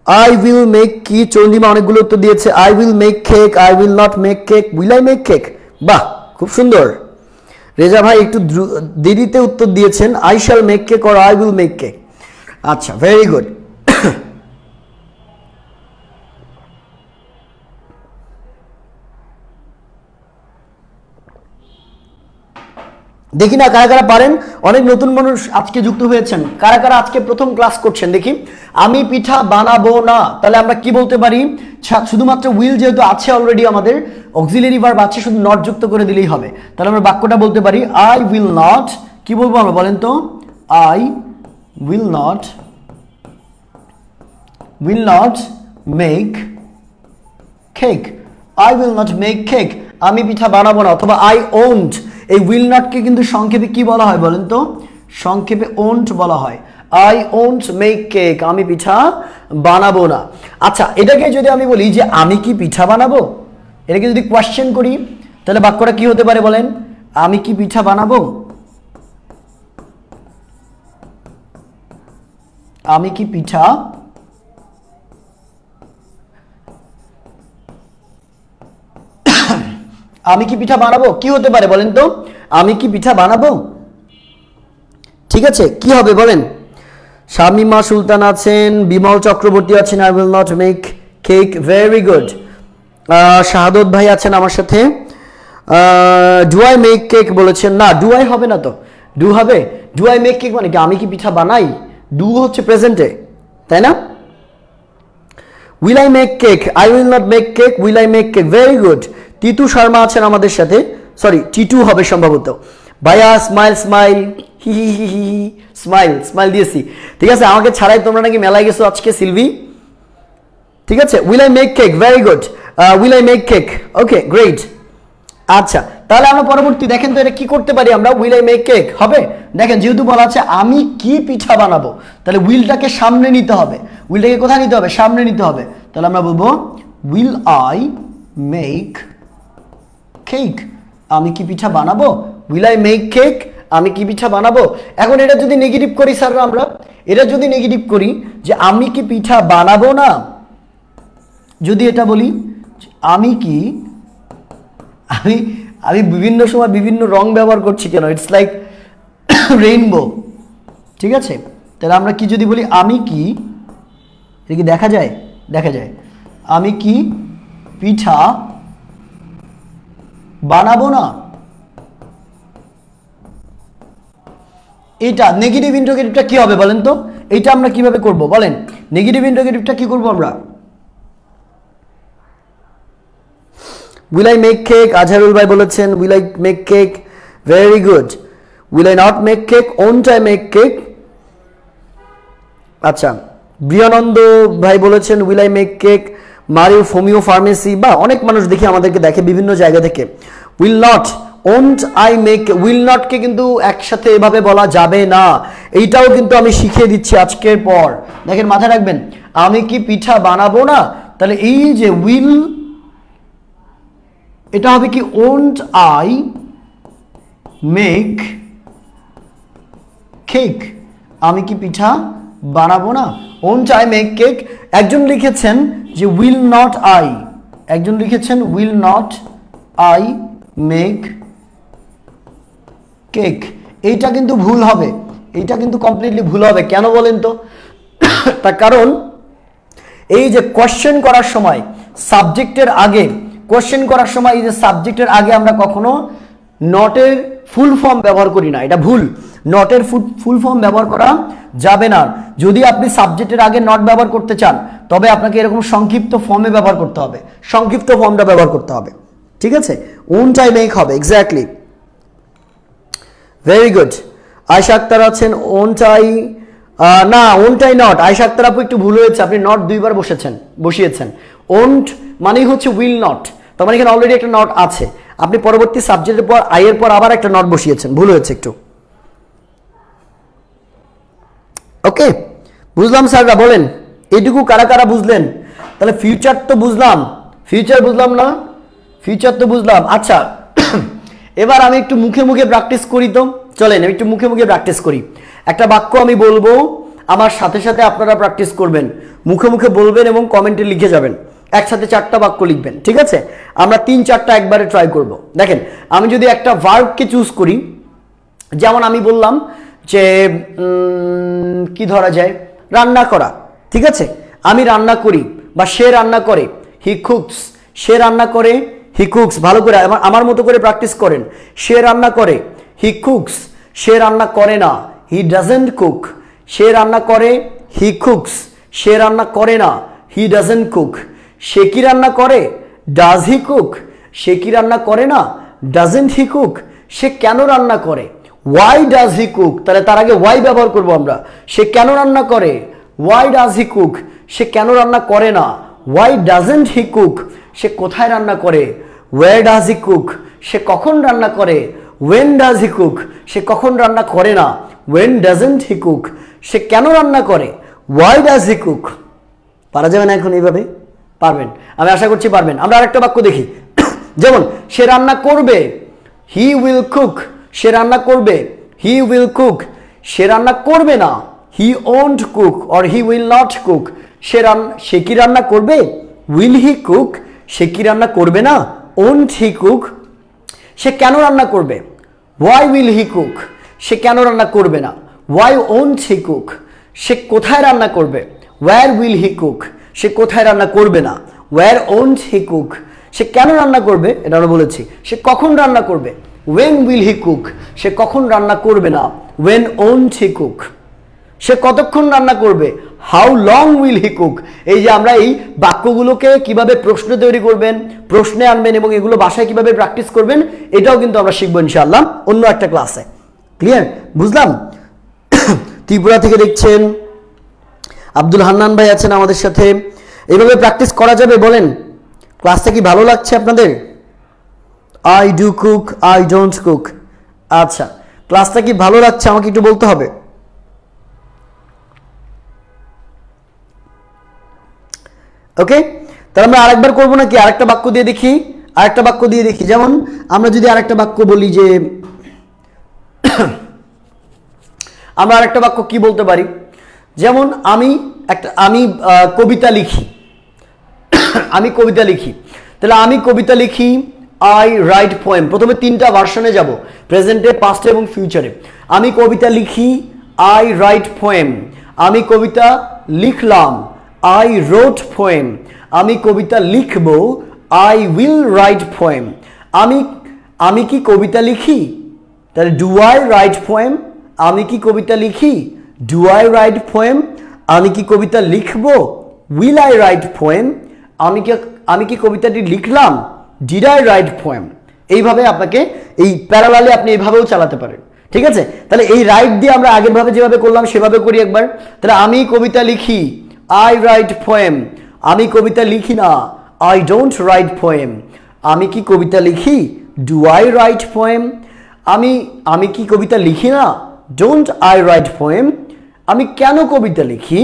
আই উইল মেক কি? চন্দ্রিমা অনেকগুলো উত্তর দিয়েছে। I will make cake, I will not make cake, will I make cake. বাহ, খুব সুন্দর। রেজা ভাই একটু দেরিতে উত্তর দিয়েছেন। I shall make cake or I will make cake. আচ্ছা, ভেরি গুড। দেখি না কারা কারা পারেন। অনেক নতুন মানুষ আজকে যুক্ত হয়েছেন। কারা কারা আজকে প্রথম ক্লাস করছেন দেখি। আমি পিঠা বানাবো না, তাহলে আমরা কি বলতে পারি? শুধুমাত্র উইল যেহেতু আছে অলরেডি, আমাদের অক্সিলারি ভার্ব আছে, শুধু নট যুক্ত করে দিলেই হবে। তাহলে আমরা বাক্যটা বলতে পারি আই উইল নট, কি বলবো আমরা বলেন তো? I will not make cake. I will not make cake. আমি পিঠা বানাবো না। অথবা আই ওন্ট। এই উইল নটকে কিন্তু সংক্ষেপে কি বলা হয় বলেন তো? সংক্ষেপে ওন্ট বলা হয়। I won't make cake. আমি পিঠা বানাবো না। আচ্ছা, এটাকে যদি আমি বলি যে আমি কি পিঠা বানাবো, এটাকে যদি কোয়েশ্চেন করি, তাহলে বাক্যটা কি হতে পারে বলেন? আমি কি পিঠা বানাবো? আমি কি পিঠা আমি কি পিঠা বানাবো? কি হতে পারে বলেন তো? আমি কি পিঠা বানাবো? ঠিক আছে, কি হবে বলেন? শামিমা সুলতান আছেন, বিমল চক্রবর্তী আছেন। I will not make cake, very good. Shahadat ভাই আছেন আমার সাথে। ডু আই মেক কেক বলেছেন। না, ডু আই হবে না তো, ডু হবে? ডু আই মেক কেক মানে কি? আমি কি পিঠা বানাই? ডু হচ্ছে প্রেজেন্টে, তাই না? Will I make cake, I will not make cake, will I make cake, very good. Titu Sharma আছেন আমাদের সাথে, সরি টিটু হবে সম্ভবত। ভাইয়া স্মাইল স্মাইল, হি হি হি হি, স্মাইল স্মাইল দিয়েছি। ঠিক আছে, আমাকে ছাড়াই তোমরা নাকি মেলায় গেছো আজকে সিলভি। ঠিক আছে, will I make cake, very good. Will I make cake, okay great. আচ্ছা, তাহলে আমরা পরবর্তী দেখেন তো এটা কি করতে পারি আমরা? উইল আই মেক কেক হবে। দেখেন, যেহেতু বলা আছে আমি কি পিঠা বানাবো, তাহলে উইলটাকে সামনে নিতে হবে। উইলটাকে কোথায় নিতে হবে? সামনে নিতে হবে। তাহলে আমরা বলবো উইল আই মেক কেক। আমি কি পিঠা বানাবো? উইল আই মেক কেক, আমি কি পিঠা বানাবো। এখন এটা যদি নেগেটিভ করি স্যার, আমরা এটা যদি নেগেটিভ করি যে আমি কি পিঠা বানাবো না, যদি এটা বলি আমি কি, আমি বিভিন্ন সময় বিভিন্ন রং ব্যবহার করছি কেন? It's like rainbow. ঠিক আছে, তাহলে আমরা কি যদি বলি আমি কি, এটা কি দেখা যায়? দেখা যায়। আমি কি পিঠা বানাবো না। এটা নেগেটিভ ইন্টারোগেটিভটা কি হবে বলেন তো? এটা আমরা কিভাবে করব বলেন? নেগেটিভ ইন্টারোগেটিভটা কি করব আমরা? Will I make cake, Azharul ভাই বলেছেন will I make cake, very good. Will I not make cake, won't I make cake. আচ্ছা, বৃয়ানন্দ ভাই বলেছেন will I make cake. Mario homeo pharmacy, বা অনেক মানুষ দেখি আমাদেরকে দেখে বিভিন্ন জায়গা থেকে। Will not, won't I make. Will নটকে কিন্তু একসাথে এভাবে বলা যাবে না, এইটাও কিন্তু আমি শিখিয়ে দিচ্ছি আজকের পর। দেখেন, মাথায় রাখবেন, আমি কি পিঠা বানাবো না, তাহলে এই যে উইল, এটা হবে কি ওন্ট আই মেক কেক। আমি কি পিঠা বানাবো না, ওন্ট আই মেক কেক। একজন লিখেছেন যে উইল নট আই, একজন লিখেছেন will not I make cake. এইটা কিন্তু ভুল হবে, এইটা কিন্তু কমপ্লিটলি ভুল হবে। কেন বলেন তো? তার কারণ এই যে কোয়েশ্চেন করার সময় সাবজেক্টের আগে, কোয়েশ্চেন করার সময় এই যে সাবজেক্টের আগে আমরা কখনো নটের ফুল ফর্ম ব্যবহার করি না, এটা ভুল। নটের ফুল ফর্ম ব্যবহার করা যাবে না। যদি আপনি সাবজেক্টের আগে নট ব্যবহার করতে চান তবে আপনাকে এরকম সংক্ষিপ্ত ফর্মে ব্যবহার করতে হবে, সংক্ষিপ্ত ফর্মটা ব্যবহার করতে হবে, ঠিক আছে? ওনটাই মেক হবে, exactly, very good. Ayesha Akter আছেন ওনটাই, না ওনটাই নট। আয়েশা আক্তার আপু একটু ভুল হয়েছে, আপনি নট দুইবার বসিয়েছেন। ওন্ট মানেই হচ্ছে উইল নট, তার মানে এখানে অলরেডি একটা নট আছে, আপনি পরবর্তী সাবজেক্টের পর আই এর পর আবার একটা নট বসিয়েছেন, ভুল হয়েছে একটু। ওকে, বুঝলাম স্যাররা, বলেন এইটুকু কারা কারা বুঝলেন? তাহলে ফিউচার তো বুঝলাম, ফিউচার বুঝলাম না, ফিউচার তো বুঝলাম। আচ্ছা এবার আমি একটু মুখে মুখে প্র্যাকটিস করি, তো চলেন আমি একটু মুখে মুখে প্র্যাকটিস করি। একটা বাক্য আমি বলবো, আমার সাথে সাথে আপনারা প্র্যাকটিস করবেন, মুখে মুখে বলবেন এবং কমেন্টে লিখে যাবেন, একসাথে 4টা বাক্য লিখবেন, ঠিক আছে? আমরা 3-4টা একবারে ট্রাই করব। দেখেন আমি যদি একটা ভার্বকে চুজ করি, যেমন আমি বললাম যে কি ধরা যায়, রান্না করা, ঠিক আছে? আমি রান্না করি বা সে রান্না করে, হি কুকস, সে রান্না করে, হি কুকস। ভালো করে আমার মতো করে প্র্যাকটিস করেন। সে রান্না করে, হি কুকস, সে রান্না করে না, হি ডাজন্ট কুক, সে রান্না করে, হি কুকস, সে রান্না করে না, হি ডাজন্ট কুক। সে কি রান্না করে, ডাজ হি কুক, সে কি রান্না করে না, ডাজন্ট হি কুক। সে কেন রান্না করে, ওয়াই ডাজ হি কুক, তাহলে তার আগে ওয়াই ব্যবহার করব আমরা। সে কেন রান্না করে, ওয়াই ডাজ হি কুক, সে কেন রান্না করে না, ওয়াই ডাজন্ট হি কুক। সে কোথায় রান্না করে, ওয়্যার ডাজ হি কুক, সে কখন রান্না করে, ওয়েন ডাজ হি কুক, সে কখন রান্না করে না, ওয়েন ডাজন্ট হি কুক। সে কেন রান্না করে, ওয়াই ডাজ হি কুক। পারা যাবে না এখন এইভাবে? পারবেন, আমি আশা করছি পারবেন। আমরা আরেকটা বাক্য দেখি, যেমন সে রান্না করবে, হি উইল কুক, সে রান্না করবে, হি উইল কুক। সে রান্না করবে না, he won't cook or he will not cook. সে কি রান্না করবে, উইল হি কুক, সে কি রান্না করবে না, ওন্ট হি কুক। সে কেন রান্না করবে, ওয়াই উইল হি কুক, সে কেন রান্না করবে না, ওয়াই ওন্ট হি কুক। সে কোথায় রান্না করবে, ওয়্যার উইল হি কুক, সে কোথায় রান্না করবে না, ওয়্যার ওন্ট হি কুক। সে কেন রান্না করবে, এটা আমরা বলেছি। সে কখন রান্না করবে, ওয়েন উইল হি কুক, সে কখন রান্না করবে না, ওয়েন ওন্ট হি কুক। সে কতক্ষণ রান্না করবে, how long will he cook. এই যে আমরা এই বাক্যগুলোকে কিভাবে প্রশ্ন তৈরি করবেন, প্রশ্নে আনবেন এবং এগুলো বাসায় কিভাবে প্র্যাকটিস করবেন, এটাও কিন্তু আমরা শিখবো ইনশাআল্লাহ অন্য একটা ক্লাসে। ক্লিয়ার, বুঝলাম? ত্রিপুরা থেকে দেখছেন, আব্দুল হান্নান ভাই আছেন আমাদের সাথে। এইভাবে প্র্যাকটিস করা যাবে, বলেন ক্লাসটা কি ভালো লাগছে আপনাদের? I do cook, I don't cook. আচ্ছা, ক্লাসটা কি ভালো লাগছে আমাকে একটু বলতে হবে। ওকে, তাহলে আমরা আরেকবার করবো নাকি? আরেকটা বাক্য দিয়ে দেখি, আরেকটা বাক্য দিয়ে দেখি। যেমন আমরা যদি আরেকটা বাক্য বলি যে, আমরা আরেকটা বাক্য কি বলতে পারি, যেমন আমি কবিতা লিখি, আমি কবিতা লিখি। তাহলে আমি কবিতা লিখি, আই রাইট পোয়েম। প্রথমে 3টা ভার্সনে যাব, প্রেজেন্টে, পাস্টে এবং ফিউচারে। আমি কবিতা লিখি, আই রাইট পোয়েম। আমি কবিতা লিখলাম, আই রোট পোয়েম। আমি কবিতা লিখব, আই উইল রাইট পোয়েম। আমি কি কবিতা লিখি, তাহলে ডু আই রাইট পোয়েম। আমি কি কবিতা লিখি, ডু আই রাইট পোয়েম। আমি কি কবিতা লিখব, উইল আই রাইট পোয়েম। আমি কি কবিতাটি লিখলাম, ডিড আই রাইট পোয়েম। এইভাবে আপনাকে এই প্যারালালে আপনি এইভাবেও চালাতে পারেন, ঠিক আছে? তাহলে এই রাইট দিয়ে আমরা আগের ভাবে যেভাবে করলাম সেভাবে করি একবার। তাহলে আমি কবিতা লিখি, আই রাইট পোয়েম। আমি কবিতা লিখি না, আই ডোন্ট রাইট পোয়েম। আমি কি কবিতা লিখি, ডু আই রাইট পোয়েম। আমি কি কবিতা লিখি না, ডোন্ট আই রাইট পোয়েম। আমি কেন কবিতা লিখি,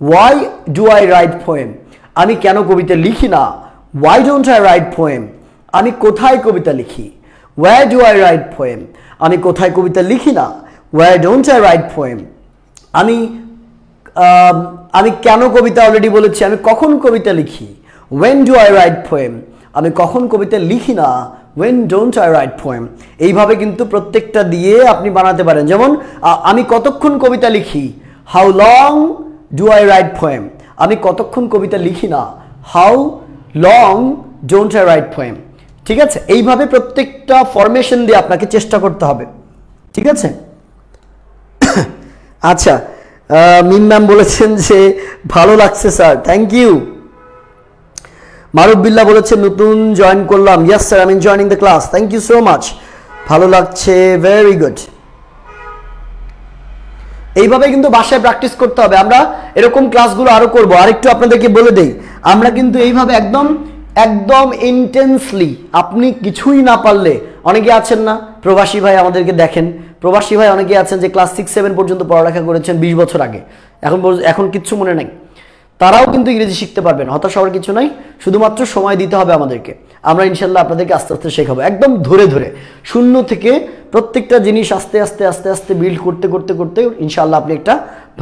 why do I write poem. আমি কেন কবিতা লিখি না, why don't I write poem. আমি কোথায় কবিতা লিখি, where do I write poem. আমি কোথায় কবিতা লিখি না, where don't I write poem. আমি কেন কবিতা অলরেডি বলেছি। আমি কখন কবিতা লিখি, when do I write poem. আমি কখন কবিতা লিখি না, when don't I write poem. এইভাবে কিন্তু প্রত্যেকটা দিয়ে আপনি বানাতে পারেন। যেমন আমি কতক্ষণ কবিতা লিখি, how long do I write poem. আমি কতক্ষণ কবিতা লিখি না, how long don't I write poem. ঠিক আছে, এইভাবে প্রত্যেকটা ফরমেশন দিয়ে আপনাকে চেষ্টা করতে হবে। ঠিক আছে, আচ্ছা মিম ম্যাম বলেছেন যে ভালো লাগছে sir, thank you. Maruf Billah বলেছেন নতুন জয়েন করলাম, yes sir I am enjoying the class, thank you so much, ভালো লাগছে, ভেরি গুড। এইভাবে কিন্তু বাসায় প্র্যাকটিস করতে হবে। আমরা এরকম ক্লাসগুলো আরো করব। আরেকটু আপনাদেরকে বলে দেই, আমরা কিন্তু এইভাবে একদম একদম ইন্টেন্সলি, আপনি কিছুই না পারলে, অনেকে আছেন না প্রবাসী ভাই আমাদেরকে দেখেন, প্রবাসী ভাই অনেকে আছেন যে ক্লাস 6-7 পর্যন্ত পড়ালেখা করেছেন 20 বছর আগে, এখন কিচ্ছু মনে নাই, তারাও কিন্তু ইংরেজি শিখতে পারবেন। হতাশ হওয়ার কিছু নাই, শুধুমাত্র সময় দিতে হবে আমাদেরকে। আমরা ইনশাল্লাহ আপনাদেরকে আস্তে আস্তে শেখাবো, একদম ধরে ধরে শূন্য থেকে প্রত্যেকটা জিনিস আস্তে আস্তে আস্তে আস্তে বিল্ড করতে করতে করতে ইনশাল্লাহ আপনি একটা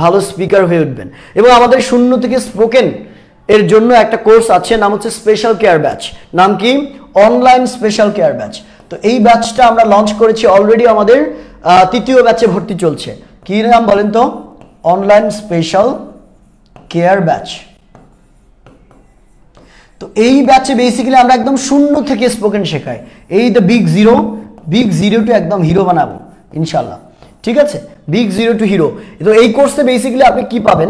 ভালো স্পিকার হয়ে উঠবেন। এবং আমাদের শূন্য থেকে স্পোকেন এর জন্য একটা কোর্স আছে, নাম হচ্ছে স্পেশাল কেয়ার ব্যাচ। নাম কি? Online special care batch. তো এই ব্যাচটা আমরা লঞ্চ করেছি অলরেডি, আমাদের 3য় ব্যাচে ভর্তি চলছে। কি নাম বলেন তো? Online special care batch. তো এই ব্যাচে বেসিক্যালি আমরা একদম শূন্য থেকে স্পোকেন শেখাই, এই দ্য বিগ জিরো টু একদম হিরো বানাবো ইনশাল্লাহ। ঠিক আছে, বিগ জিরো টু হিরো। তো এই কোর্সে বেসিক্যালি আপনি কি পাবেন,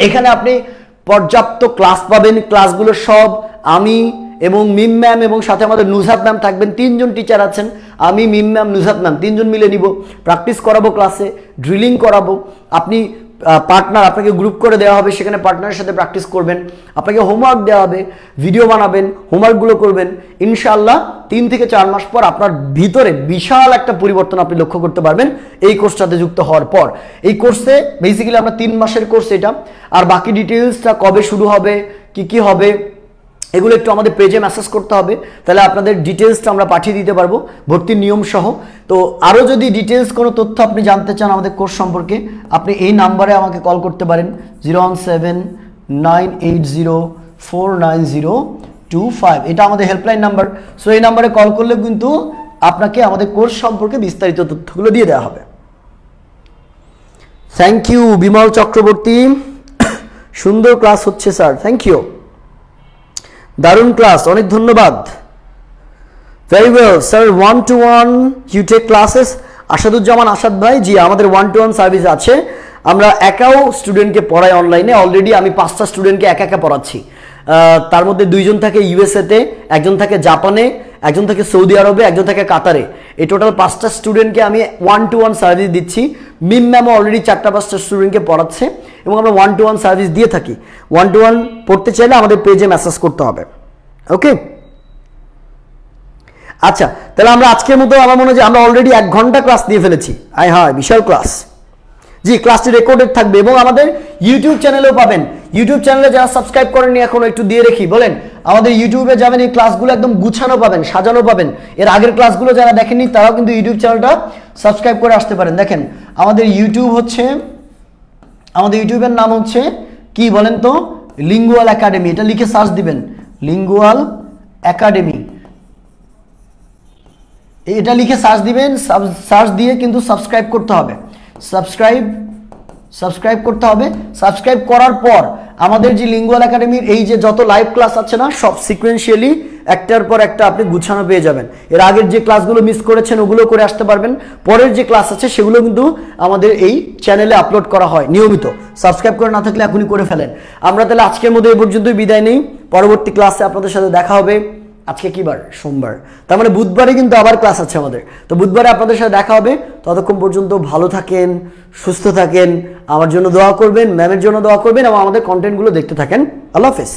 এখানে আপনি পর্যাপ্ত ক্লাস পাবেন, ক্লাসগুলো সব আমি এবং মিম ম্যাম এবং সাথে আমাদের নুজহাত ম্যাম থাকবেন, 3 জন টিচার আছেন, আমি মিম ম্যাম নুজহাত ম্যাম 3 জন মিলে নিব, প্র্যাকটিস করাবো, ক্লাসে ড্রিলিং করাবো। আপনি পার্টনার, আপনাকে গ্রুপ করে দেওয়া হবে, সেখানে পার্টনারের সাথে প্র্যাকটিস করবেন, আপনাকে হোমওয়ার্ক দেওয়া হবে, ভিডিও বানাবেন, হোমওয়ার্কগুলো করবেন। ইনশাআল্লাহ 3 থেকে 4 মাস পর আপনার ভিতরে বিশাল একটা পরিবর্তন আপনি লক্ষ্য করতে পারবেন এই কোর্সটাতে যুক্ত হওয়ার পর। এই কোর্সে বেসিক্যালি আমরা 3 মাসের কোর্স এটা, আর বাকি ডিটেলসটা কবে শুরু হবে, কি হবে, এগুলো একটু আমাদের পেজে মেসেজ করতে হবে, তাহলে আপনাদের ডিটেলসটা আমরা পাঠিয়ে দিতে পারবো ভর্তির নিয়ম সহ। তো আরও যদি ডিটেলস কোনো তথ্য আপনি জানতে চান আমাদের কোর্স সম্পর্কে, আপনি এই নাম্বারে আমাকে কল করতে পারেন 017-980-49025, এটা আমাদের হেল্পলাইন নাম্বার। সো এই নাম্বারে কল করলে কিন্তু আপনাকে আমাদের কোর্স সম্পর্কে বিস্তারিত তথ্যগুলো দিয়ে দেওয়া হবে। থ্যাংক ইউ বিমল চক্রবর্তী, সুন্দর ক্লাস হচ্ছে স্যার, থ্যাংক ইউ, দারুণ ক্লাস, অনেক ধন্যবাদ। Very well sir, 1-to-1 you take classes? Asaduzzaman Asad ভাই, জি আমাদের 1-to-1 সার্ভিস আছে। আমরা একাও স্টুডেন্টকে পড়াই অনলাইনে, অলরেডি আমি 5টা স্টুডেন্টকে একা পড়াচ্ছি। তার মধ্যে 2 জন থাকে ইউএসএতে, একজন থাকে জাপানে, একজন থাকে সৌদি আরবে, একজন থাকে কাতারে। এই টোটাল 5টা স্টুডেন্টকে আমি 1-to-1 সার্ভিস দিচ্ছি। মিম ম্যামও অলরেডি 4টা-5টা স্টুডেন্টকে পড়াচ্ছে এবং আমরা 1-to-1 সার্ভিস দিয়ে থাকি। 1-to-1 পড়তে চাইলে আমাদের পেজে মেসেজ করতে হবে। ওকে, আচ্ছা তাহলে আমরা আজকের মতো, আমার মনে হয় আমরা অলরেডি 1 ঘন্টা ক্লাস দিয়ে ফেলেছি। হ্যাঁ, বিশাল ক্লাস। জি, ক্লাসটি রেকর্ডেড থাকবে এবং আমাদের ইউটিউব চ্যানেলেও পাবেন। ইউটিউব চ্যানেলে যারা সাবস্ক্রাইব করেননি এখনো একটু দিয়ে রেখি, বলেন আমাদের ইউটিউবে যাবেন, এই ক্লাসগুলো একদম গুছানো পাবেন, সাজানো পাবেন। এর আগের ক্লাসগুলো যারা দেখেননি তারাও কিন্তু ইউটিউব চ্যানেলটা সাবস্ক্রাইব করে আসতে পারেন। দেখেন আমাদের ইউটিউবের নাম হচ্ছে কি বলেন তো? Lingual academy. এটা লিখে সার্চ দিবেন, লিঙ্গুয়াল একাডেমি, এটা লিখে সার্চ দিবেন। সার্চ দিয়ে কিন্তু সাবস্ক্রাইব করতে হবে, সাবস্ক্রাইব করতে হবে। সাবস্ক্রাইব করার পর আমাদের যে লিঙ্গুয়াল একাডেমির এই যে যত লাইভ ক্লাস আছে না, সব সিকোয়েন্সিয়ালি একটার পর একটা আপনি গুছানো পেয়ে যাবেন। এর আগের যে ক্লাসগুলো মিস করেছেন ওগুলো করে আসতে পারবেন। পরের যে ক্লাস আছে সেগুলো কিন্তু আমাদের এই চ্যানেলে আপলোড করা হয় নিয়মিত। সাবস্ক্রাইব করে না থাকলে এখনই করে ফেলেন। আমরা তাহলে আজকের মধ্যে এই পর্যন্তই বিদায় নেই, পরবর্তী ক্লাসে আপনাদের সাথে দেখা হবে। আজকে কি বার? সোমবার, তার মানে বুধবারে কিন্তু আবার ক্লাস আছে আমাদের। তো বুধবারে আপনাদের সাথে দেখা হবে। ততক্ষণ পর্যন্ত ভালো থাকেন, সুস্থ থাকেন, আমার জন্য দোয়া করবেন, ম্যামের জন্য দোয়া করবেন এবং আমাদের কন্টেন্টগুলো দেখতে থাকেন। আল্লাহ হাফেজ।